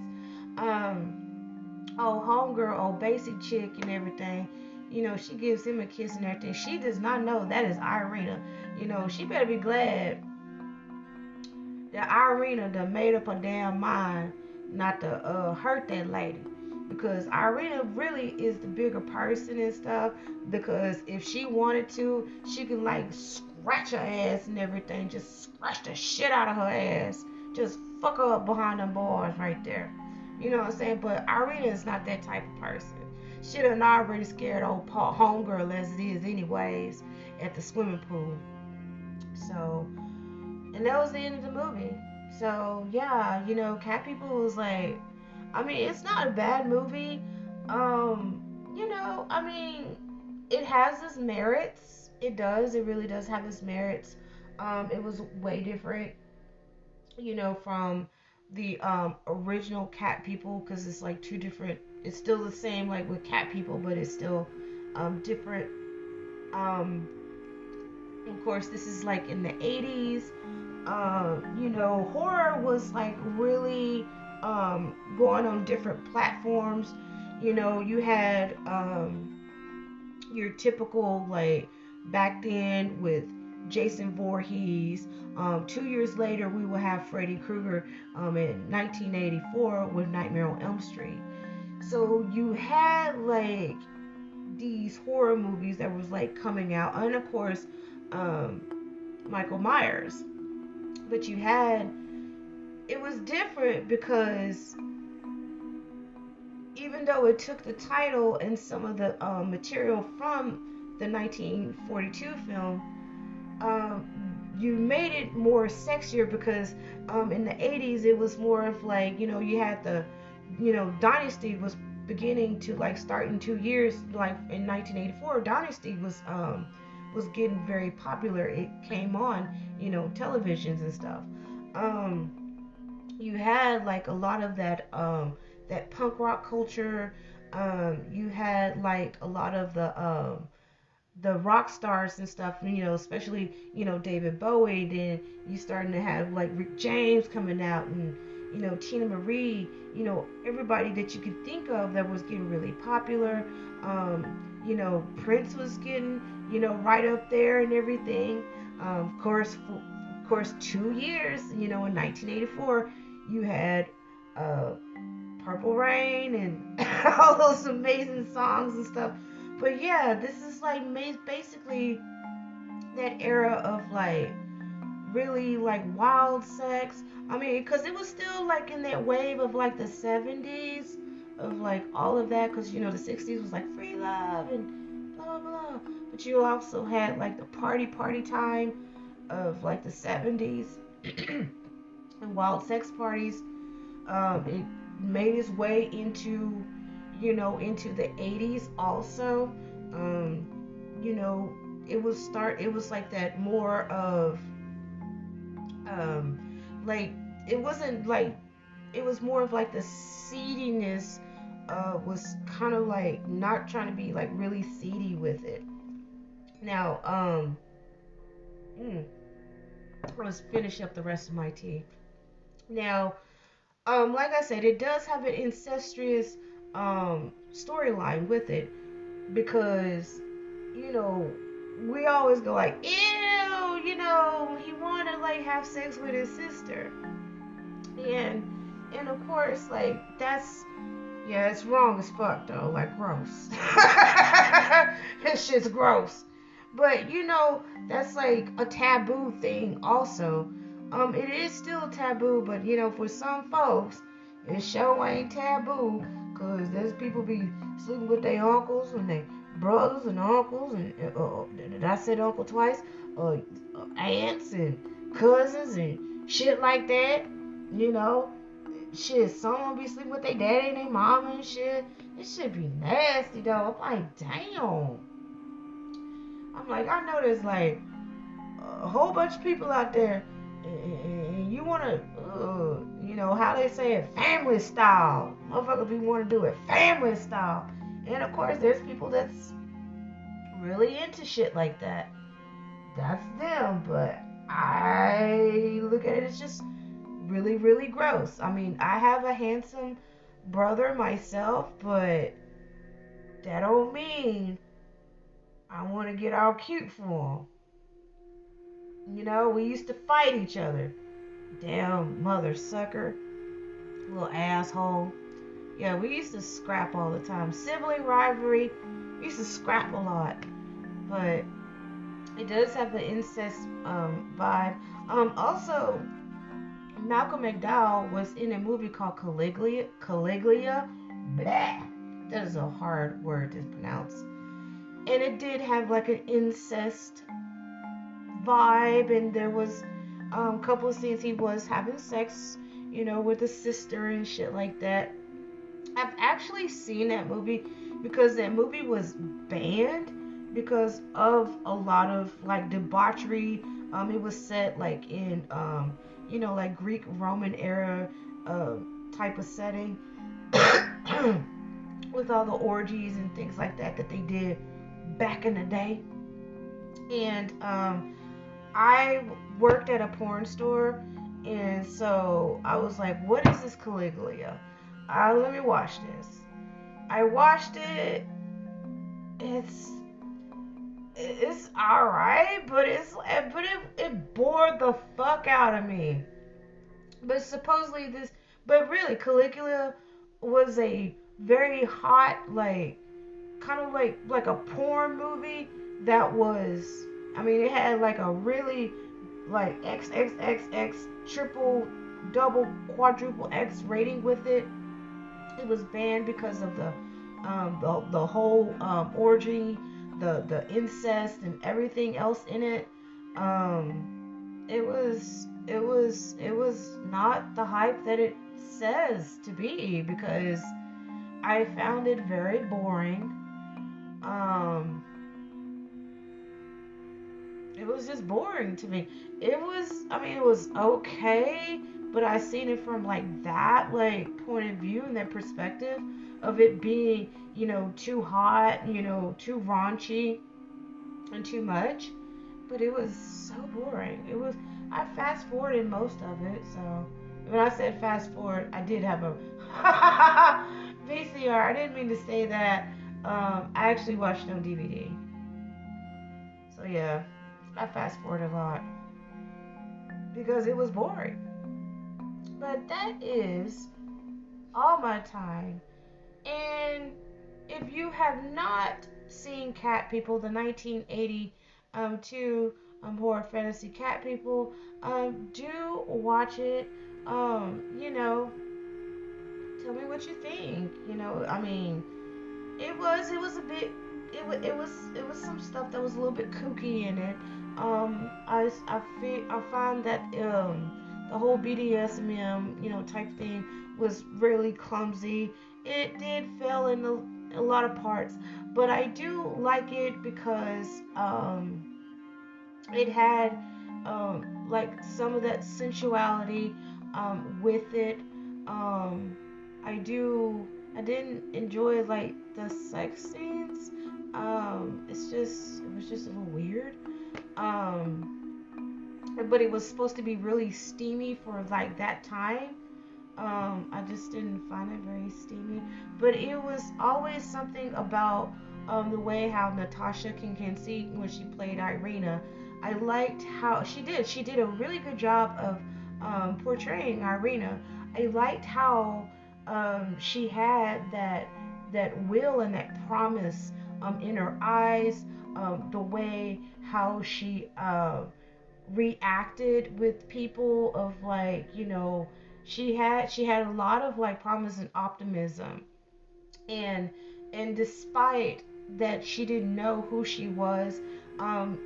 Homegirl, basic chick and everything, She gives him a kiss and everything. She does not know that is Irina. She better be glad that Irina done made up her damn mind not to hurt that lady. Because Irina really is the bigger person and stuff. Because if she wanted to, she can like scratch her ass and everything. Just scratch the shit out of her ass. Just fuck her up behind them boys right there. You know what I'm saying? But Irina is not that type of person. She done already scared old homegirl as it is anyways at the swimming pool. So, and that was the end of the movie. So yeah, Cat People was like, I mean, it's not a bad movie. I mean, it has its merits. It does. It really does have its merits. It was way different, from the original Cat People because it's like two different. It's still the same like with Cat People, but it's still different. Um, of course, this is like in the 80s. Horror was like really going on different platforms. You had your typical like back then with Jason Voorhees. 2 years later, we will have Freddy Krueger in 1984 with Nightmare on Elm Street. So you had like these horror movies that was like coming out, and of course, um, Michael Myers. But it was different because even though it took the title and some of the material from the 1942 film, you made it more sexier because in the 80s it was more of like, you had the, Dynasty was beginning to like start in 2 years, like in 1984. Dynasty was getting very popular. It came on, televisions and stuff. Um, you had like a lot of that punk rock culture. You had like a lot of the rock stars and stuff, especially, David Bowie. Then you starting to have like Rick James coming out, and Tina Marie, everybody that you could think of that was getting really popular. Prince was getting, right up there and everything. Of course, 2 years, in 1984, you had uh, Purple Rain and all those amazing songs and stuff. But yeah, this is like basically that era of like really like wild sex. I mean, because it was still like in that wave of like the 70s of like all of that. Because the 60s was like free love and blah blah blah. But you also had like the party time of like the 70s and wild sex parties. It made its way into the 80s also. Um, it was like that more of um, like it wasn't like it was more of like the seediness was kind of like not trying to be like really seedy with it. Now, let's finish up the rest of my tea. Now, like I said, it does have an incestuous storyline with it because, you know, we always go like, ew, he wanted to like have sex with his sister, and of course, like that's yeah, it's wrong as fuck though, like gross. This shit's gross. But that's like a taboo thing also. It is still taboo, but for some folks, it sure ain't taboo. Cause there's people be sleeping with their uncles and their brothers and uncles and did I say uncle twice? Aunts and cousins and shit like that. You know, shit. Someone be sleeping with their daddy and their mama and shit. This shit be nasty though. I'm like, damn. I'm like, I know there's like a whole bunch of people out there, and you wanna, how they say it, family style. Motherfuckers be wanna do it family style, and of course there's people that's really into shit like that. That's them, but I look at it as just really, really gross. I mean, I have a handsome brother myself, but that don't mean I want to get all cute for him. You know, we used to fight each other. Damn mother sucker, little asshole. Yeah, we used to scrap all the time. Sibling rivalry, we used to scrap a lot. But it does have the incest vibe. Also, Malcolm McDowell was in a movie called Caligula. Caligula. Blah. That is a hard word to pronounce. And it did have like an incest vibe, and there was a couple of scenes he was having sex, with a sister and shit like that. I've actually seen that movie because that movie was banned because of a lot of like debauchery. It was set like in like Greek Roman era uh, type of setting with all the orgies and things like that they did back in the day. And I worked at a porn store, and so I was like, "What is this Caligula? Let me watch this." I watched it. It's all right, but it bored the fuck out of me. But supposedly but really Caligula was a very hot, like, kind of like a porn movie that was. I mean, it had like a really like XXXX triple double quadruple X rating with it. It was banned because of the whole orgy, the incest and everything else in it. It was not the hype that it says to be, because I found it very boring. Um, it was just boring to me. It was okay, but I seen it from like that like point of view and that perspective of it being, too hot, too raunchy and too much. But it was so boring. I fast forwarded most of it, so when I said fast forward, I did have a VCR. I didn't mean to say that. I actually watched it on DVD. So yeah, I fast forwarded a lot because it was boring. But that is all my time. And if you have not seen Cat People, the 1982 horror fantasy Cat People, do watch it. Tell me what you think. I mean, it was a bit, it was some stuff that was a little bit kooky in it. I find that the whole BDSM type thing was really clumsy. It did fail in a lot of parts, but I do like it because it had like some of that sensuality with it. Um, I didn't enjoy like the sex scenes. It was just a little weird. Um, but it was supposed to be really steamy for like that time. I just didn't find it very steamy. But it was always something about the way how Natasha Kincansey, when she played Irina, I liked how she did. She did a really good job of portraying Irina. I liked how she had that will and that promise in her eyes. The way how she reacted with people of like, she had a lot of like promise and optimism, and despite that she didn't know who she was,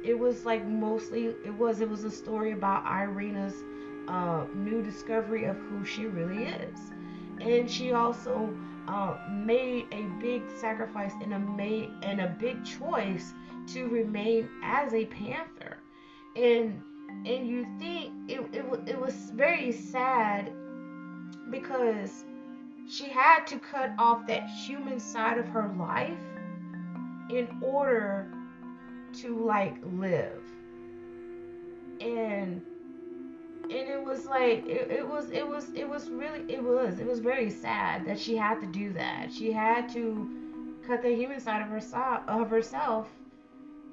it was like mostly it was a story about Irina's new discovery of who she really is. And she also made a big sacrifice and a big choice to remain as a panther. And you think it was very sad because she had to cut off that human side of her life in order to like live. And it was like it was very sad that she had to do that. She had to cut the human side of herself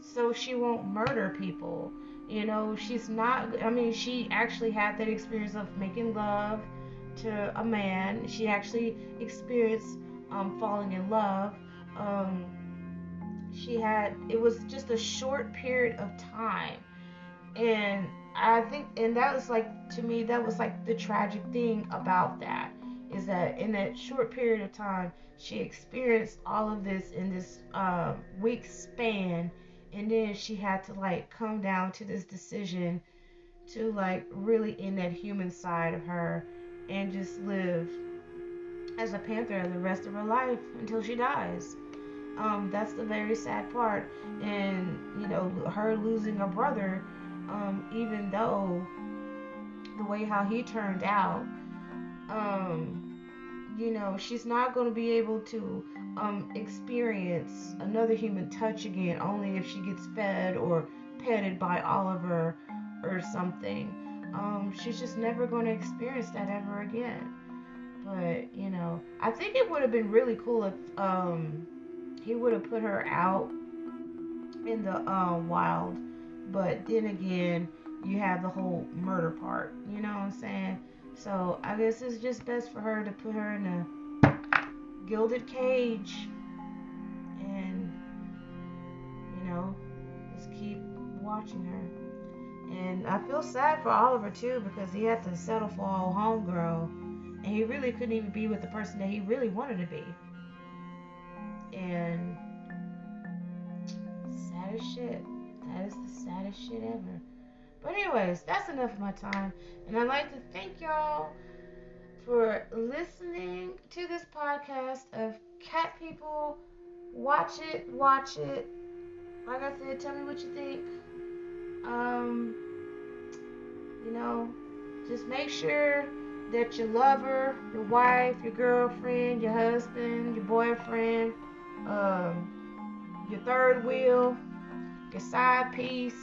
so she won't murder people. You know, she's not, I mean, she actually had that experience of making love to a man. She actually experienced falling in love. Um, it was just a short period of time. And I think, and that was like, to me, that was like the tragic thing about that, is that in that short period of time, she experienced all of this in this week span, and then she had to like come down to this decision to like really end that human side of her and just live as a panther the rest of her life until she dies. That's the very sad part. And you know, her losing her brother, even though the way how he turned out, um, you know, she's not going to be able to experience another human touch again, only if she gets fed or petted by Oliver or something. She's just never going to experience that ever again. But you know, I think it would have been really cool if he would have put her out in the wild. But then again, you have the whole murder part. You know what I'm saying? So I guess it's just best for her to put her in a gilded cage and, you know, just keep watching her. And I feel sad for Oliver too, because he had to settle for a homegirl, and he really couldn't even be with the person that he really wanted to be. And sad as shit. That is the saddest shit ever. But anyways, that's enough of my time. And I'd like to thank y'all for listening to this podcast of Cat People. Watch it, watch it. Like I said, tell me what you think. Um, you know, just make sure that your lover, your wife, your girlfriend, your husband, your boyfriend, your third wheel, your side piece,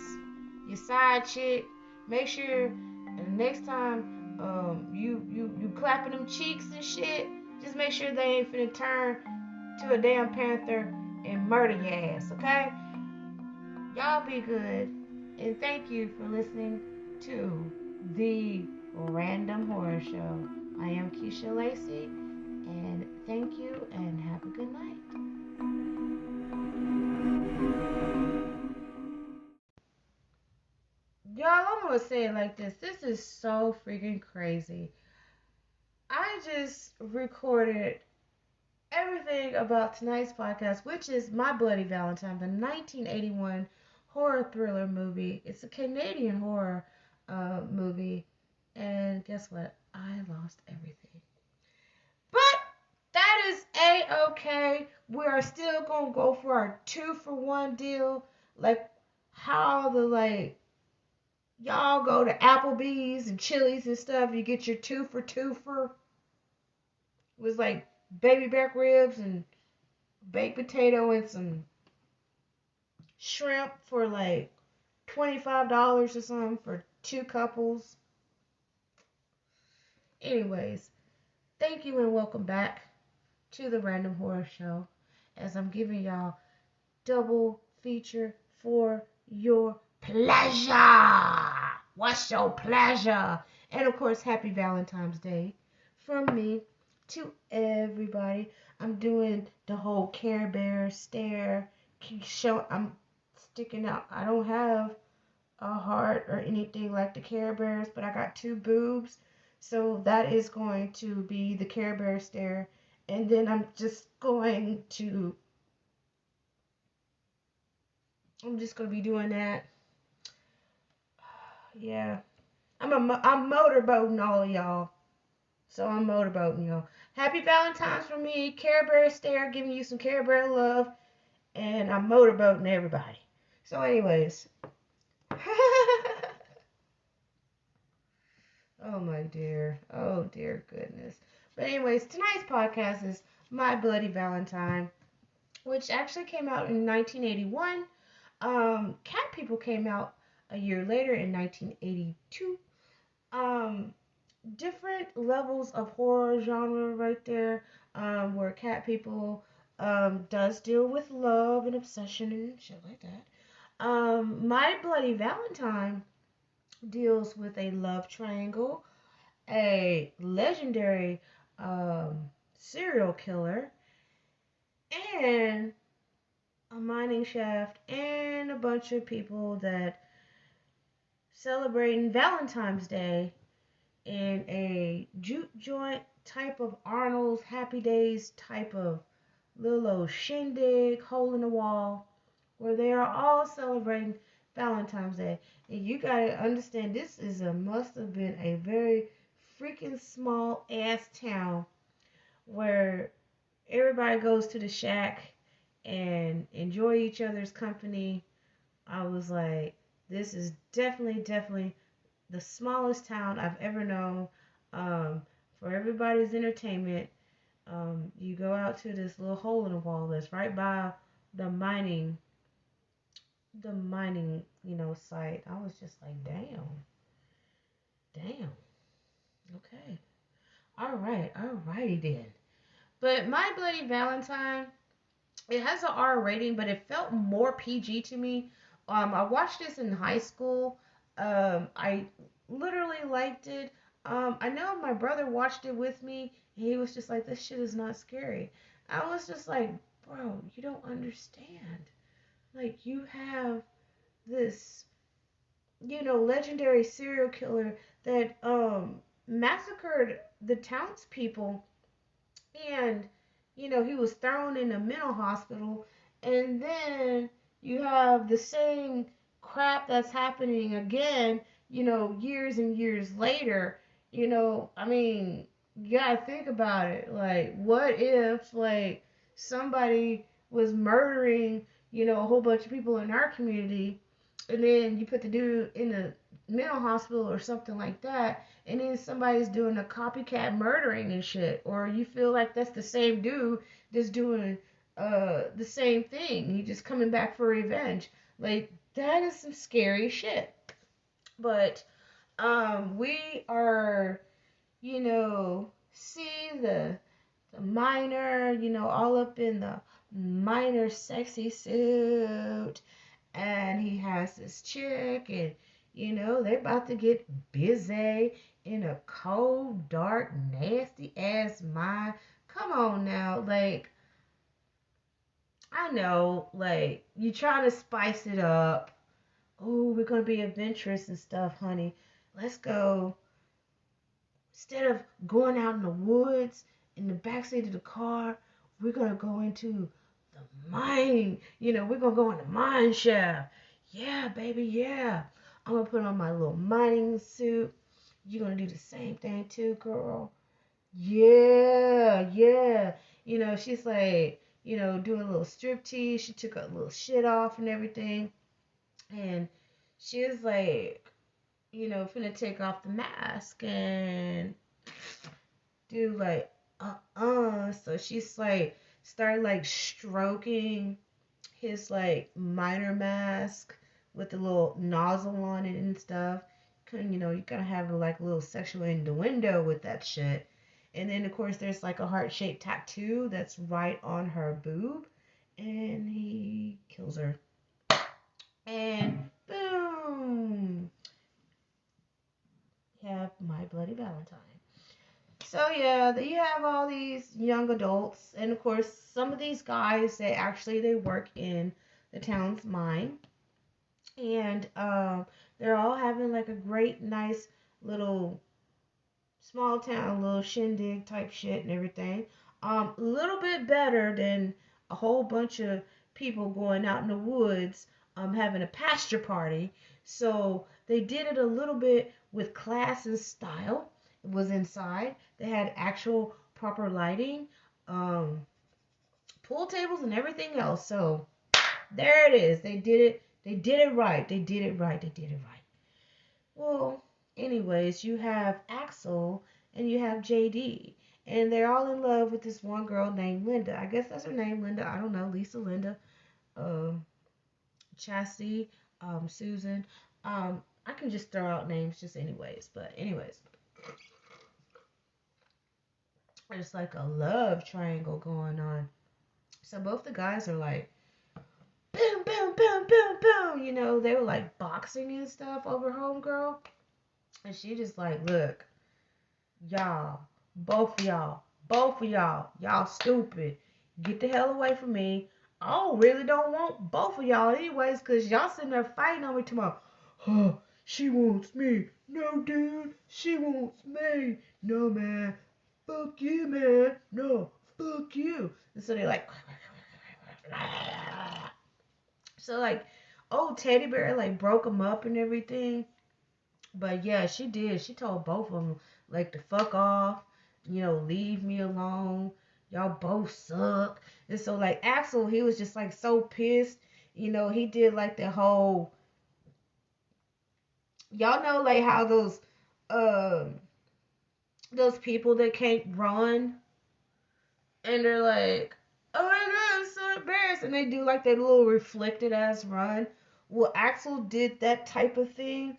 your side chick. Make sure the next time you clapping them cheeks and shit, just make sure they ain't finna turn to a damn panther and murder your ass, okay? Y'all be good. And thank you for listening to the Random Horror Show. I am Keisha Lacey, and thank you and have a good night. Y'all, I'm gonna say it like this. This is so freaking crazy. I just recorded everything about tonight's podcast, which is My Bloody Valentine, the 1981 horror thriller movie. It's a Canadian horror movie. And guess what? I lost everything. But that is a-okay. We are still gonna go for our 2-for-1 deal. Like how the like y'all go to Applebee's and Chili's and stuff. You get your 2 for 2 for. It was like baby back ribs and baked potato and some shrimp for like $25 or something for 2 couples. Anyways, thank you and welcome back to the Random Horror Show, as I'm giving y'all double feature for your pleasure. What's your pleasure? And of course, happy Valentine's Day from me to everybody. I'm doing the whole Care Bear stare. I'm sticking out. I don't have a heart or anything like the Care Bears, but I got 2 boobs. So that is going to be the Care Bear stare. And then I'm just going to be doing that. Yeah. I'm motorboating all of y'all. So I'm motorboating y'all. Happy Valentine's from me. Care Bear stare, giving you some Care Bear love. And I'm motorboating everybody. So anyways. Oh my dear. Oh dear goodness. But anyways, tonight's podcast is My Bloody Valentine, which actually came out in 1981. Cat People came out a year later in 1982. Um, Different levels of horror genre right there. Where Cat People does deal with love and obsession and shit like that. My Bloody Valentine deals with a love triangle, a legendary serial killer, and a mining shaft, and a bunch of people that celebrating Valentine's Day in a juke joint type of Arnold's Happy Days type of little old shindig, hole in the wall, where they are all celebrating Valentine's Day. And you gotta understand, this is a must have been a very freaking small ass town where everybody goes to the shack and enjoy each other's company. I was like, this is definitely the smallest town I've ever known. Um, for everybody's entertainment, you go out to this little hole in the wall that's right by the mining, site. I was just like, damn, okay, alrighty then. But My Bloody Valentine, it has an R rating, but it felt more PG to me. I watched this in high school. I literally liked it. I know my brother watched it with me. And he was just like, "This shit is not scary." I was just like, "Bro, you don't understand. Like, you have this, legendary serial killer that massacred the townspeople, and he was thrown in a mental hospital, and then you have the same crap that's happening again, years and years later. I mean, you gotta think about it. Like, what if, like, somebody was murdering, a whole bunch of people in our community, and then you put the dude in a mental hospital or something like that, and then somebody's doing a copycat murdering and shit, or you feel like that's the same dude that's doing the same thing. He just coming back for revenge. Like, that is some scary shit. But we are, see the miner, all up in the miner sexy suit, and he has this chick, and they're about to get busy in a cold, dark, nasty ass mine. Come on now, like, I know, like, you trying to spice it up. Oh, we're gonna be adventurous and stuff, honey. Let's go. Instead of going out in the woods in the backseat of the car, we're gonna go into the mine. We're gonna go in the mine shaft. Yeah, baby, yeah. I'm gonna put on my little mining suit. You're gonna do the same thing too, girl. Yeah, yeah. She's like, doing a little strip tease. She took a little shit off and everything. And she was like, finna take off the mask and do like, So she's like, started like stroking his like miner mask with the little nozzle on it and stuff. You gotta have like a little sexual innuendo with that shit. And then of course there's like a heart shaped tattoo that's right on her boob, and he kills her. And boom, you have My Bloody Valentine. So yeah, you have all these young adults, and of course some of these guys they work in the town's mine, and they're all having like a great, nice little small town, little shindig type shit and everything. A little bit better than a whole bunch of people going out in the woods, having a pasture party. So they did it a little bit with class and style. It was inside. They had actual proper lighting, um, pool tables and everything else. So there it is. They did it. They did it right. They did it right. They did it right. Well, anyways, you have Axel and you have JD, and they're all in love with this one girl named Linda. I guess that's her name, Linda. I don't know, Lisa, Linda, um, Chastity, Susan. I can just throw out names just anyways. But anyways, there's like a love triangle going on. So both the guys are like, boom, boom, boom, boom, boom, boom. They were like boxing and stuff over homegirl. And she just like, look, y'all, both of y'all stupid. Get the hell away from me. I really don't want both of y'all anyways, because y'all sitting there fighting over tomorrow. Oh, she wants me. No, dude, she wants me. No, man. Fuck you, man. No, fuck you. And so they like, so like, old teddy bear like broke them up and everything. But yeah, she did. She told both of them like to fuck off, leave me alone. Y'all both suck. And so like Axel, he was just like so pissed. He did like the whole, y'all know like how um those people that can't run and they're like, oh my god, I'm so embarrassed, and they do like that little reflected ass run. Well, Axel did that type of thing,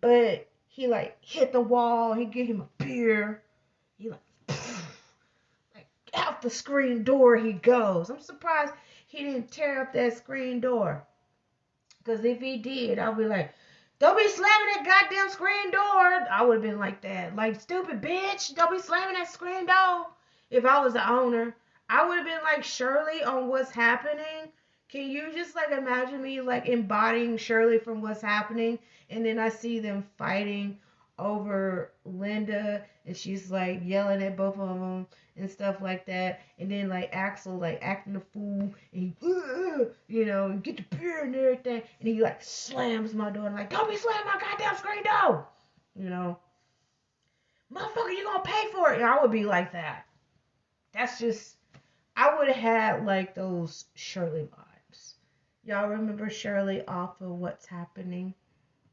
but he like hit the wall. He gave him a beer. He like out the screen door he goes. I'm surprised he didn't tear up that screen door. Cause if he did, I'll be like, don't be slamming that goddamn screen door. I would have been like that. Like, stupid bitch, don't be slamming that screen door. If I was the owner, I would have been like Shirley on What's Happening. Can you just like imagine me like embodying Shirley from What's Happening? And then I see them fighting over Linda and she's like yelling at both of them and stuff like that. And then like Axel like acting a fool and he, get the beer and everything. And he like slams my door and like, don't be slamming my goddamn screen door. Motherfucker, you gonna pay for it. I would be like that. That's just, I would have had like those Shirley vibes. Y'all remember Shirley off of What's Happening?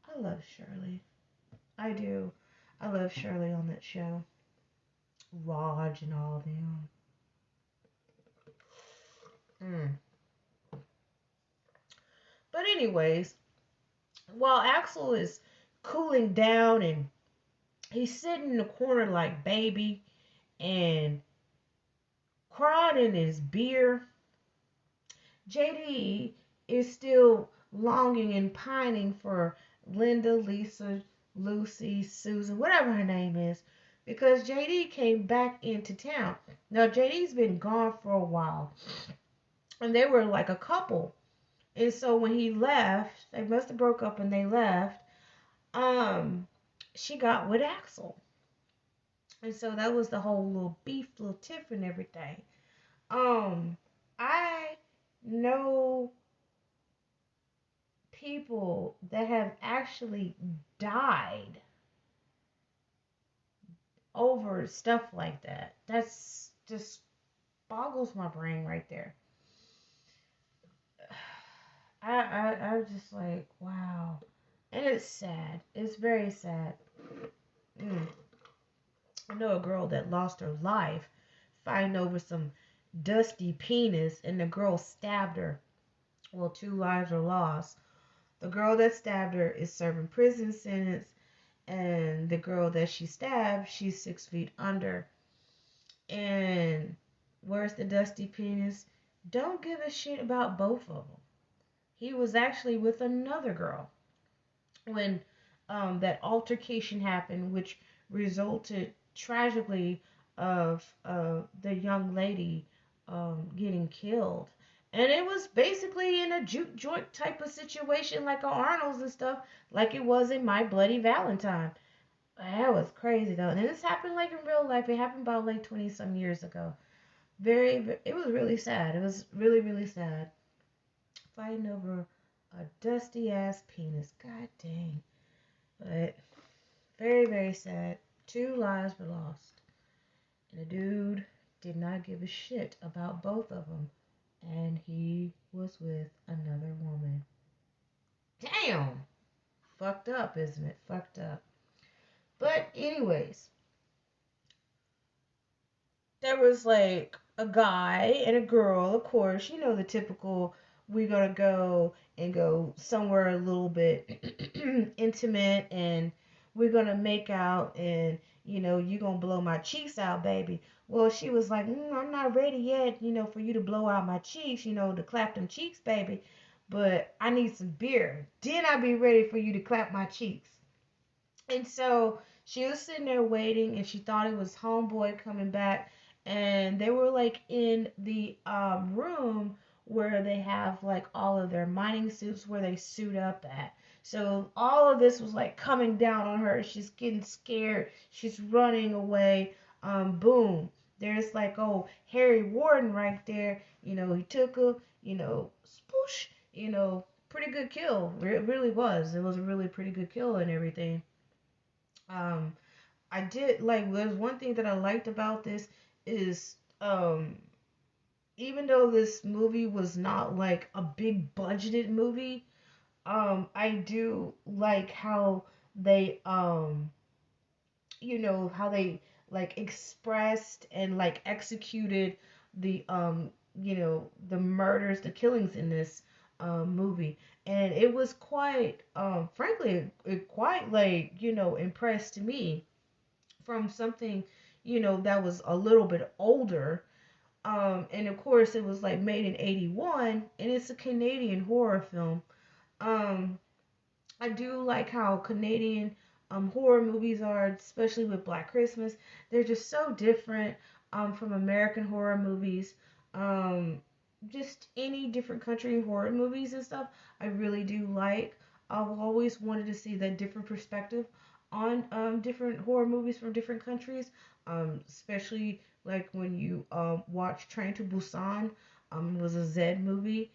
I love Shirley. I do. I love Shirley on that show. Raj and all them. But anyways, while Axel is cooling down and he's sitting in the corner like baby and crying in his beer, JD is still longing and pining for Linda, Lisa, Lucy, Susan, whatever her name is, because JD came back into town. Now, JD's been gone for a while, and they were like a couple. And so when he left, they must have broke up and they left, she got with Axel. And so that was the whole little beef, little tiff and everything. I know people that have actually died over stuff like that. That's just boggles my brain right there. I'm just like, wow. And it's sad. It's very sad. I know a girl that lost her life fighting over some dusty penis, and the girl stabbed her. Well, 2 lives are lost. The girl that stabbed her is serving prison sentence, and the girl that she stabbed, she's 6 feet under. And where's the dusty penis? Don't give a shit about both of them. He was actually with another girl when that altercation happened, which resulted tragically of the young lady getting killed. And it was basically in a juke joint type of situation, like a Arnold's and stuff, like it was in My Bloody Valentine. That was crazy though. And this happened like in real life. It happened about like 20 some years ago. It was really sad. It was really, really sad. Fighting over a dusty ass penis. God dang. But very, very sad. 2 lives were lost. And the dude did not give a shit about both of them. And he was with another woman. Damn! Fucked up, isn't it? Fucked up. But anyways, there was like a guy and a girl, of course, the typical, we're gonna go and go somewhere a little bit intimate and we're gonna make out and you're gonna blow my cheeks out, baby. Well, she was like, I'm not ready yet, for you to blow out my cheeks, to clap them cheeks, baby. but I need some beer. Then I'll be ready for you to clap my cheeks. And so she was sitting there waiting, and she thought it was homeboy coming back, and they were like in the room where they have like all of their mining suits where they suit up at. So all of this was like coming down on her. She's getting scared. She's running away. Boom. There's like, oh, Harry Warden right there. He took her. Spoosh. Pretty good kill. It really was. It was a really pretty good kill and everything. Um, I did like there's one thing that I liked about this is even though this movie was not like a big budgeted movie, I do like how they how they like expressed and like executed the the murders, the killings in this movie. And it was quite frankly it quite like impressed me from something that was a little bit older. And of course it was like made in 81, and it's a Canadian horror film. um I do like how Canadian horror movies are, especially with Black Christmas. They're just so different from American horror movies. Um, just any different country horror movies and stuff, I really do like. I've always wanted to see that different perspective on different horror movies from different countries, especially like when you watch Train to Busan. It was a Z movie.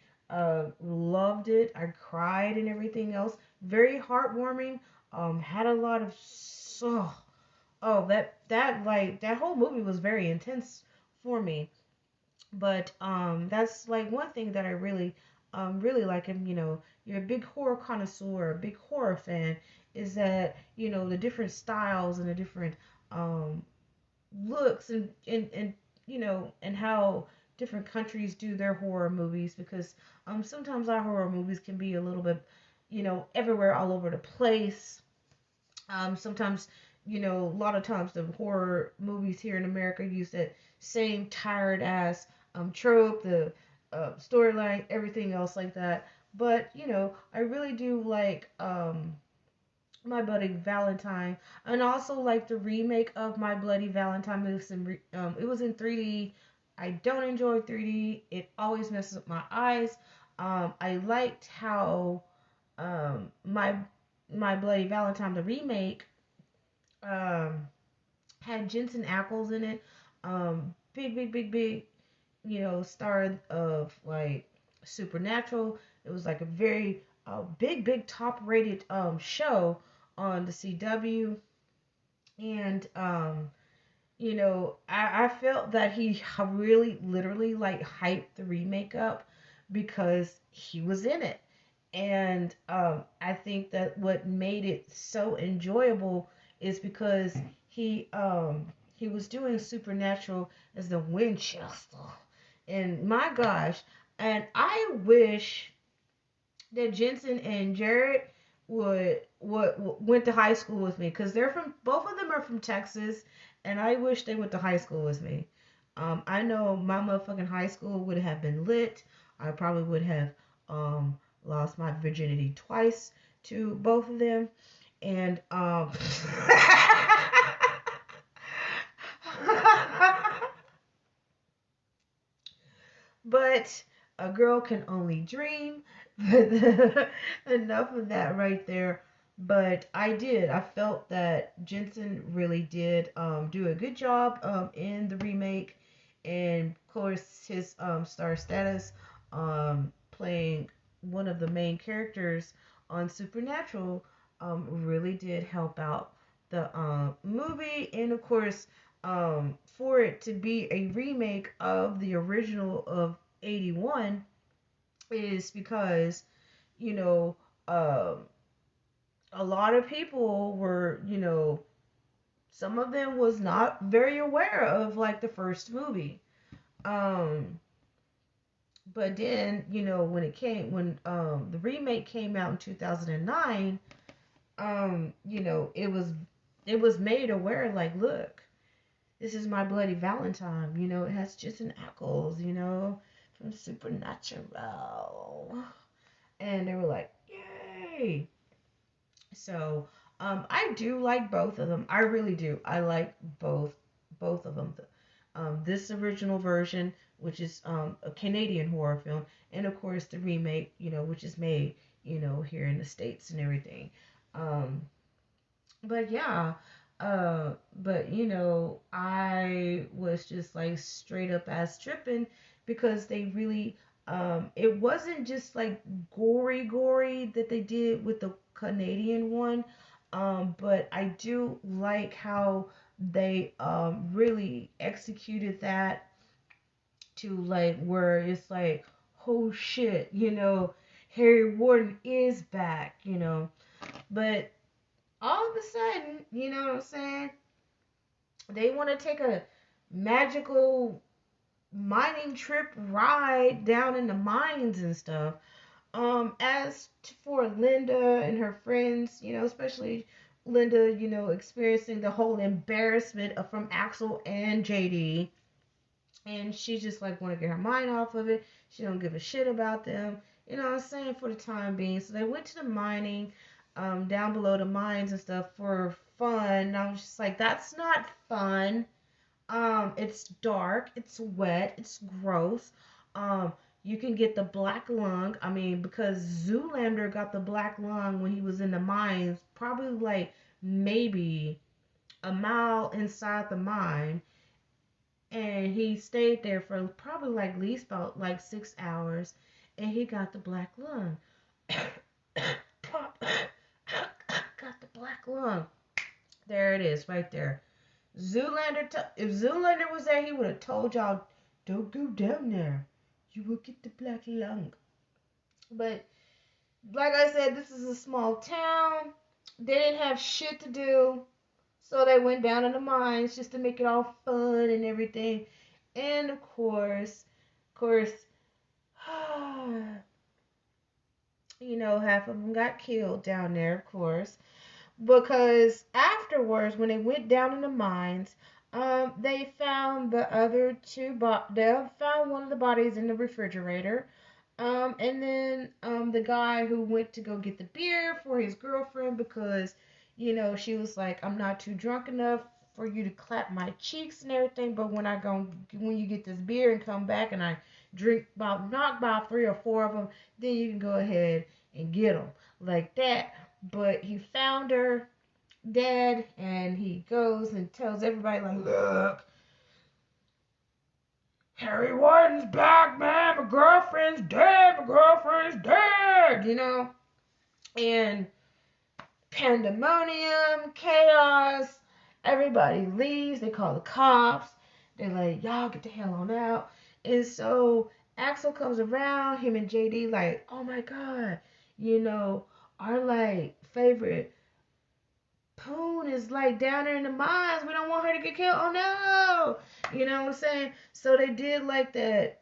Loved it. I cried and everything else. Very heartwarming. Had a lot of that whole movie was very intense for me. But that's like one thing that I really like. And you're a big horror connoisseur, a big horror fan, is that the different styles and the different um looks and and how different countries do their horror movies, because sometimes our horror movies can be a little bit everywhere all over the place. Sometimes a lot of times the horror movies here in America use that same tired ass trope, the storyline, everything else like that. But I really do like my Bloody Valentine, and also like the remake of My Bloody Valentine. It was in 3D. I don't enjoy 3D. It always messes up my eyes. I liked how my Bloody Valentine, the remake, um, had Jensen Ackles in it. Big, big, big, big, star of like Supernatural. It was like a very big, big top rated show on the CW. And I felt that he really literally like hyped the remake up because he was in it. And I think that what made it so enjoyable is because he was doing Supernatural as the Winchester. And my gosh, and I wish that Jensen and Jared would went to high school with me, because they're from both of them are from Texas, and I wish they went to high school with me. I know my motherfucking high school would have been lit. I probably would have um lost my virginity twice to both of them, and but a girl can only dream. Enough of that right there. But I felt that Jensen really did do a good job in the remake. And of course, his star status playing one of the main characters on Supernatural really did help out the movie. And of course, for it to be a remake of the original of 81 is because, you know, um, a lot of people were, some of them was not very aware of like the first movie. Um, but then, when the remake came out in 2009, it was made aware like, look, this is My Bloody Valentine. It has Jensen Ackles, from Supernatural. and they were like, yay. So I do like both of them. I really do. I like both of them. This original version, which is a Canadian horror film, and of course the remake, which is made, here in the States and everything. Um, but yeah, but I was just like straight up ass tripping because they really, it wasn't just like gory that they did with the Canadian one, but I do like how they really executed that to like where it's like, oh shit, Harry Warden is back, but all of a sudden, you know what I'm saying? They want to take a magical mining trip ride down in the mines and stuff. For Linda and her friends, especially Linda, experiencing the whole embarrassment from Axel and JD, and she just like want to get her mind off of it. She don't give a shit about them. You know what I'm saying, for the time being. So they went to the mining, down below the mines and stuff for fun. And I was just like, that's not fun. It's dark, it's wet, it's gross. Um, you can get the black lung. I mean, because Zoolander got the black lung when he was in the mines, probably like maybe a mile inside the mine, and he stayed there for probably like at least about like 6 hours, and he got the black lung. Pop, got the black lung. There it is, right there. If Zoolander was there, he would have told y'all, don't go down there. You will get the black lung. But like I said, this is a small town. They didn't have shit to do, so they went down in the mines just to make it all fun and everything. And of course, half of them got killed down there, of course, because afterwards, when they went down in the mines, they found they found one of the bodies in the refrigerator. And then the guy who went to go get the beer for his girlfriend because, she was like, I'm not too drunk enough for you to clap my cheeks and everything, but when you get this beer and come back and I knock about 3 or 4 of them, then you can go ahead and get them like that. But he found her dead, and he goes and tells everybody like, look, Harry Warden's back, man. My girlfriend's dead. My girlfriend's dead. And pandemonium, chaos. Everybody leaves. They call the cops. They're like, y'all get the hell on out. And so Axel comes around. Him and JD like, oh my god, our like favorite Poon is like down there in the mines. We don't want her to get killed. Oh no. You know what I'm saying? So they did like that.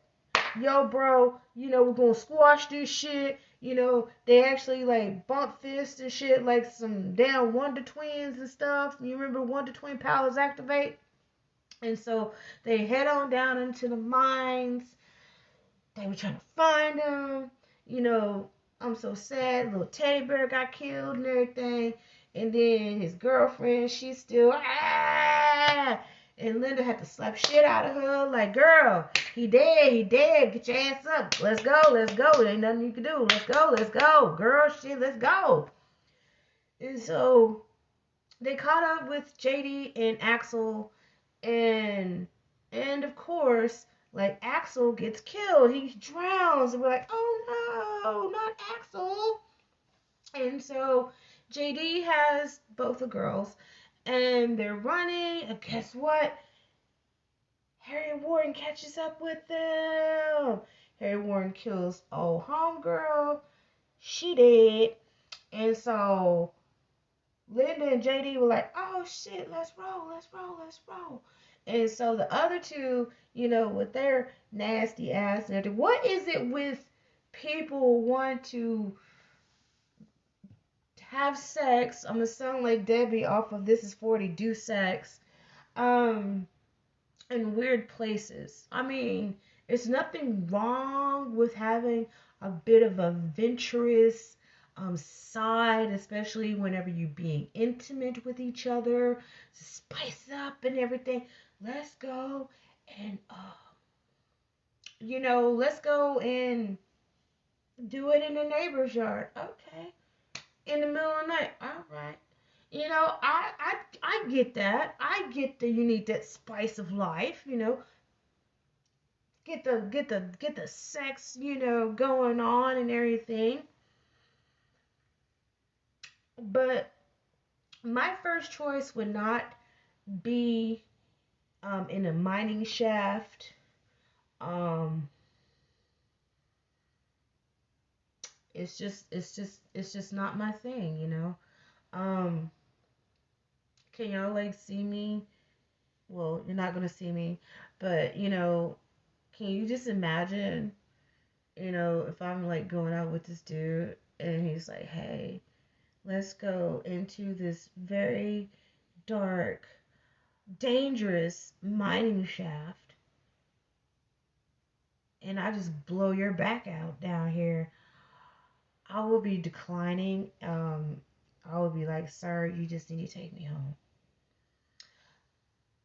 Yo, bro, we're gonna squash this shit. They actually like bump fists and shit like some damn Wonder Twins and stuff. You remember Wonder Twin powers activate? And so they head on down into the mines. They were trying to find him. I'm so sad. Little teddy bear got killed and everything. And then his girlfriend, she's still and Linda had to slap shit out of her. Like, girl, he dead. Get your ass up. Let's go. There ain't nothing you can do. Let's go. Girl, shit, let's go. And so they caught up with JD and Axel, and of course, like, Axel gets killed. He drowns, and we're like, oh no, not Axel. And so JD has both the girls, and they're running, and guess what? Harry Warden catches up with them. Harry Warden kills old homegirl. She dead. And so Linda and JD were like, oh shit, let's roll. And so the other two, with their nasty ass and everything. What is it with people want to have sex? I'm gonna sound like Debbie off of This Is 40, do sex. In weird places. I mean, it's nothing wrong with having a bit of a adventurous side, especially whenever you're being intimate with each other, to spice up and everything. Let's go and let's go and do it in the neighbor's yard. Okay, in the middle of the night. All right. I get that. I get that you need that spice of life. Get the sex, going on and everything. But my first choice would not be in a mining shaft. Um, it's just not my thing. Um, can y'all like see me? Well, you're not gonna see me, but can you just imagine, if I'm like going out with this dude and he's like, hey, let's go into this very dark, dangerous mining shaft, and I just blow your back out down here. I will be declining. I will be like, sir, you just need to take me home.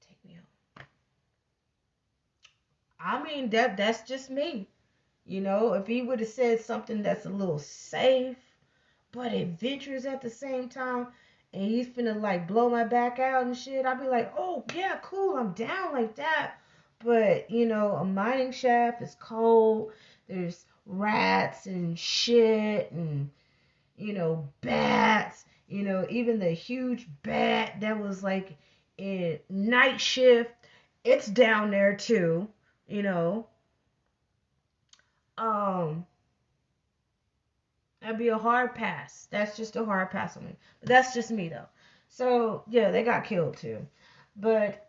Take me home. I mean, that's just me. If he would have said something that's a little safe, but adventurous at the same time, and he's finna like blow my back out and shit, I'd be like, oh yeah, cool, I'm down like that. But a mining shaft is cold. There's rats and shit and bats. Even the huge bat that was like in night shift, it's down there too. You know, um, That'd be a hard pass. That's just a hard pass on me. But that's just me though. So yeah, they got killed too. But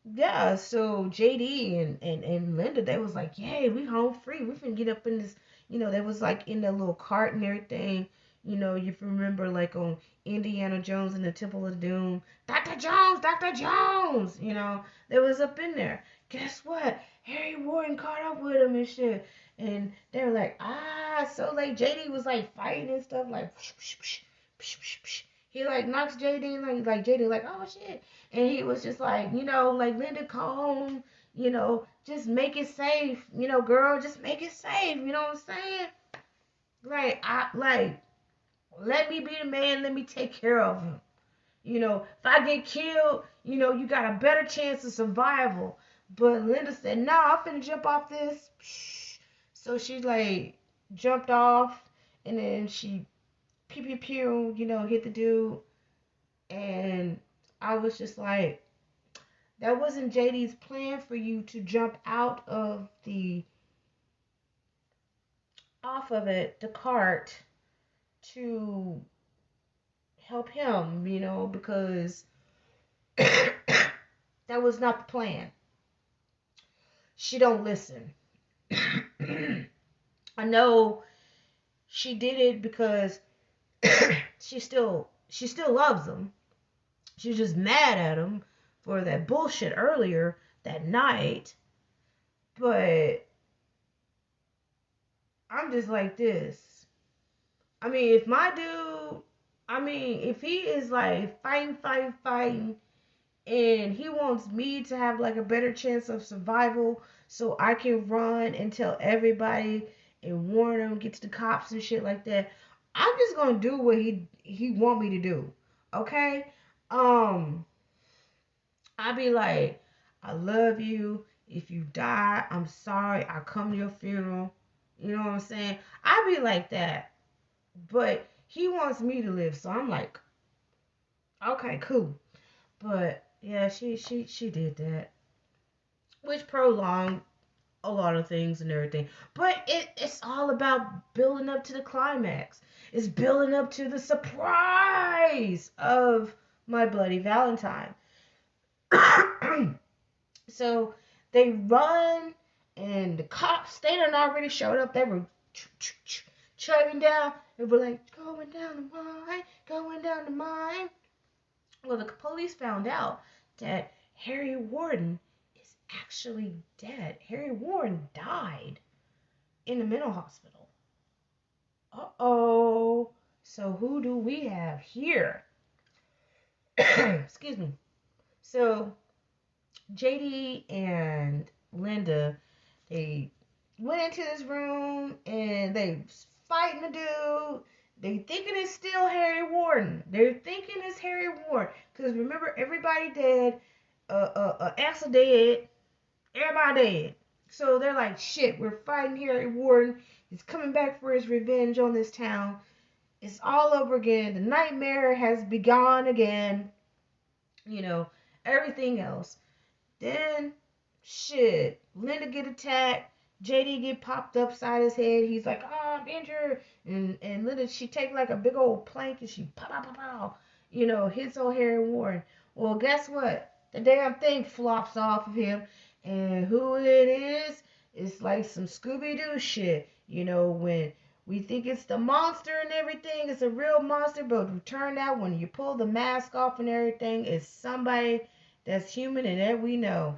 yeah, so JD and Linda, they was like, yay, we home free. We can get up in this, they was like in the little cart and everything. You remember like on Indiana Jones and the Temple of Doom, Dr. Jones, Dr. Jones, they was up in there. Guess what? Harry Warden caught up with him and shit. And they were like, so like JD was like fighting and stuff, like he like knocks JD, like JD like, oh shit. And he was just like, like Linda, call home, just make it safe, girl, just make it safe, you know what I'm saying? Like let me be the man, let me take care of him. If I get killed, you got a better chance of survival. But Linda said, nah, I'm finna jump off this. So she like jumped off and then she pew pew pew, hit the dude. And I was just like, that wasn't JD's plan for you to jump out of the cart to help him, because that was not the plan. She don't listen. I know she did it because she still loves him. She's just mad at him for that bullshit earlier that night. But I'm just like this. I mean, if he is like fighting, and he wants me to have like a better chance of survival so I can run and tell everybody and warn them, get to the cops and shit like that, I'm just gonna do what he want me to do. Okay? I be like, I love you. If you die, I'm sorry. I come to your funeral. You know what I'm saying? I be like that. But he wants me to live, so I'm like, okay, cool. But yeah, she did that, which prolonged a lot of things and everything. But it's all about building up to the climax. It's building up to the surprise of My Bloody Valentine. So they run, and the cops, they done already showed up. They were chugging down. They were like, going down the mine, going down the mine. Well, the police found out that Harry Warden is actually dead. Harry Warden died. in the mental hospital. Uh-oh. So who do we have here? Excuse me. So JD and Linda, they went into this room and they fighting the dude. They thinking it's still Harry Warden. They're thinking it's Harry Warden. Because remember, everybody dead. Axel dead. Everybody dead. So they're like, shit, we're fighting Harry Warden. He's coming back for his revenge on this town. It's all over again. The nightmare has begun again. You know, everything else. Then, shit, Linda get attacked. JD get popped upside his head. He's like, oh, I'm injured. And Linda, she take like a big old plank and she pow, pow, pow, pow, hits old Harry Warren. Well, guess what? The damn thing flops off of him. And who it is, it's like some Scooby-Doo shit. When we think it's the monster and everything, it's a real monster, but it turned out when you pull the mask off and everything, it's somebody that's human and that we know.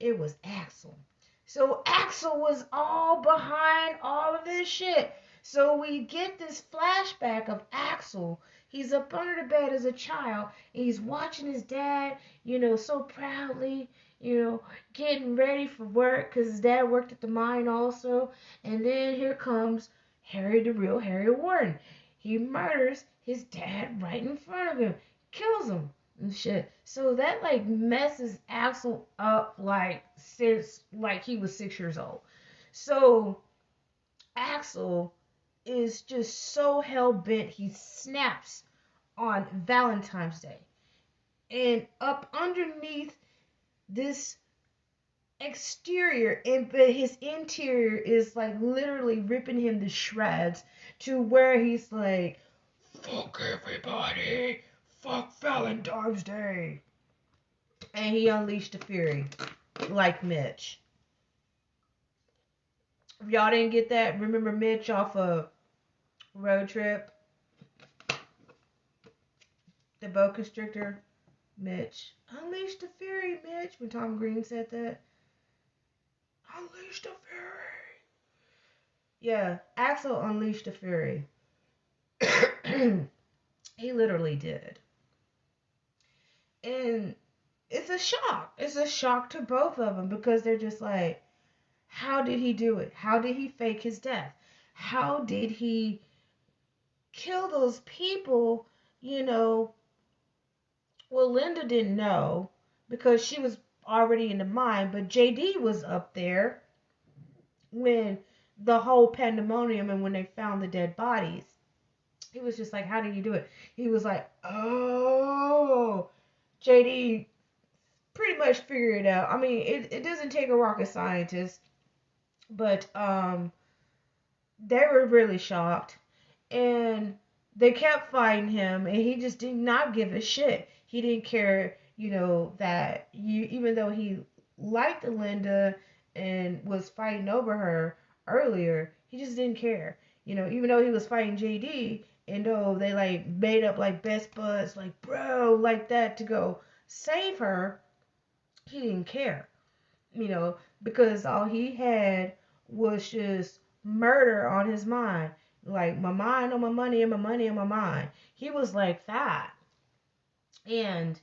It was Axel. So Axel was all behind all of this shit. So we get this flashback of Axel. He's up under the bed as a child. And he's watching his dad, so proudly, getting ready for work because his dad worked at the mine also. And then here comes Harry, the real Harry Warden. He murders his dad right in front of him, kills him and shit. So that like messes Axel up like since like he was 6 years old. So Axel is just so hell bent he snaps on Valentine's Day. And up underneath this exterior but his interior is like literally ripping him to shreds to where he's like, fuck everybody, fuck Valentine's Day. And he unleashed the fury like Mitch. If y'all didn't get that, remember Mitch off a Road Trip? The boa constrictor? Mitch. Unleash the fury, Mitch. When Tom Green said that. Unleash the fury. Yeah, Axel unleashed the fury. He literally did. And it's a shock. It's a shock to both of them because they're just like, how did he do it? How did he fake his death? How did he kill those people? Well, Linda didn't know because she was already in the mine, but JD was up there when the whole pandemonium and when they found the dead bodies. He was just like, how did you do it? He was like, oh, JD pretty much figured it out. I mean, it doesn't take a rocket scientist, but they were really shocked. And they kept fighting him, and he just did not give a shit. He didn't care, that even though he liked Linda and was fighting over her earlier, he just didn't care. Even though he was fighting JD, and though they like made up like best buds, like bro, like that to go save her, he didn't care. Because all he had was just murder on his mind. Like, my mind on my money and my money on my mind. He was like that. And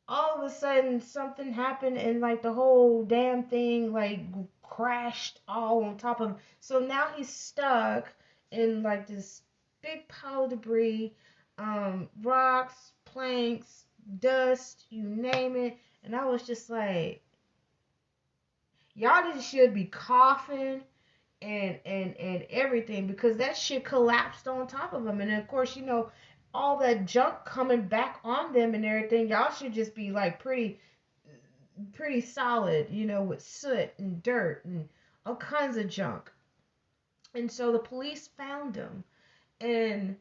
all of a sudden, something happened and, like, the whole damn thing, like, crashed all on top of him. So now he's stuck in, like, this big pile of debris, rocks, planks, dust, you name it. And I was just like, y'all just should be coughing and everything because that shit collapsed on top of them. And of course, all that junk coming back on them and everything, y'all should just be like pretty solid, with soot and dirt and all kinds of junk. And so the police found them and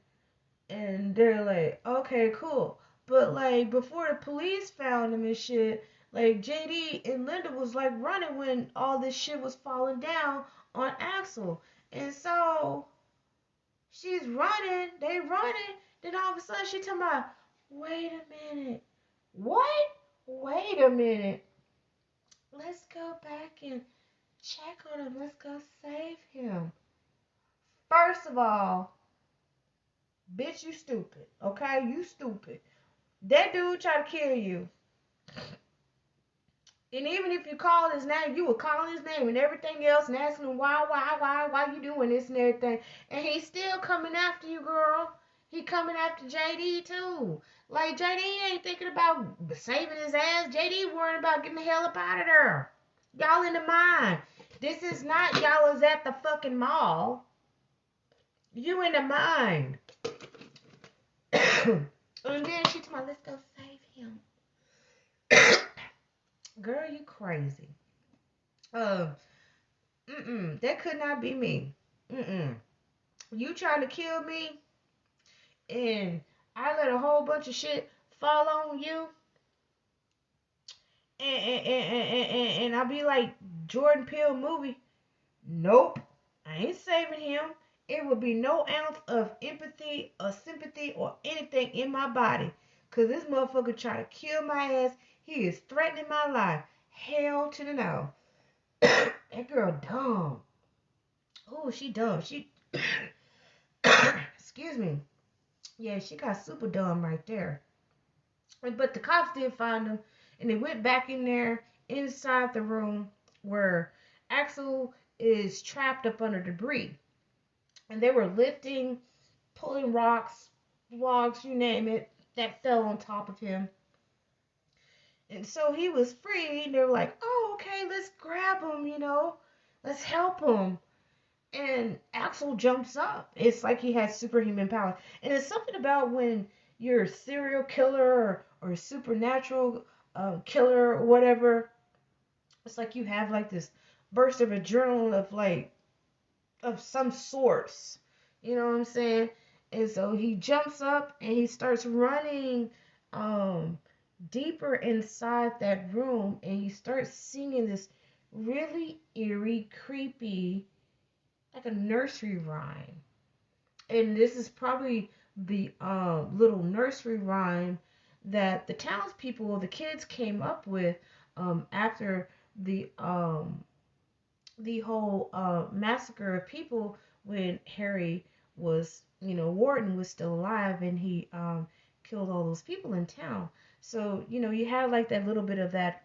they're like, okay, cool. But like before the police found him and shit, like JD and Linda was like running when all this shit was falling down on Axel. And so she's running, they running, then all of a sudden she talking about, wait a minute. What? Wait a minute. Let's go back and Check on him. Let's go save him. First of all, bitch, you stupid. Okay? You stupid. That dude tried to kill you. And even if you call his name, you were calling his name and everything else and asking him why you doing this and everything. And he's still coming after you, girl. He coming after JD too. Like JD ain't thinking about saving his ass. JD worrying about getting the hell up out of there. Y'all in the mine. This is not y'all is at the fucking mall. You in the mine. And then she told me, let's go save him. Girl, you crazy. Uh, that could not be me. You trying to kill me, and I let a whole bunch of shit fall on you, and I'll be like Jordan Peele movie. Nope, I ain't saving him. It would be no ounce of empathy or sympathy or anything in my body. Cause this motherfucker trying to kill my ass. He is threatening my life. Hell to the no. That girl dumb. Oh, she dumb. She excuse me. Yeah, she got super dumb right there. But the cops did find him, and they went back in there inside the room where Axel is trapped up under debris. And they were lifting, pulling rocks, logs, you name it, that fell on top of him. And so he was free, and they were like, oh, okay, let's grab him, let's help him. And Axel jumps up. It's like he has superhuman power. And it's something about when you're a serial killer or a supernatural killer or whatever. It's like you have like this burst of adrenaline of some sorts. You know what I'm saying? And so he jumps up and he starts running deeper inside that room, and he starts singing this really eerie, creepy, like a nursery rhyme. And this is probably the little nursery rhyme that the townspeople or the kids came up with after the whole massacre of people when Harry was, Wharton was still alive, and he killed all those people in town. So, you had like that little bit of that,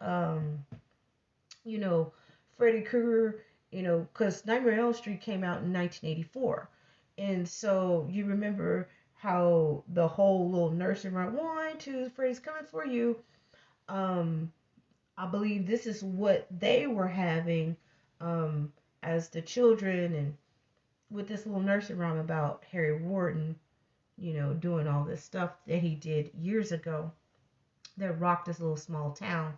you know, Freddy Krueger, because Nightmare on Elm Street came out in 1984. And so you remember how the whole little nursery rhyme, 1, 2, Freddy's coming for you. Um, I believe this is what they were having as the children, and with this little nursery rhyme about Harry Warden, doing all this stuff that he did years ago that rocked this little small town.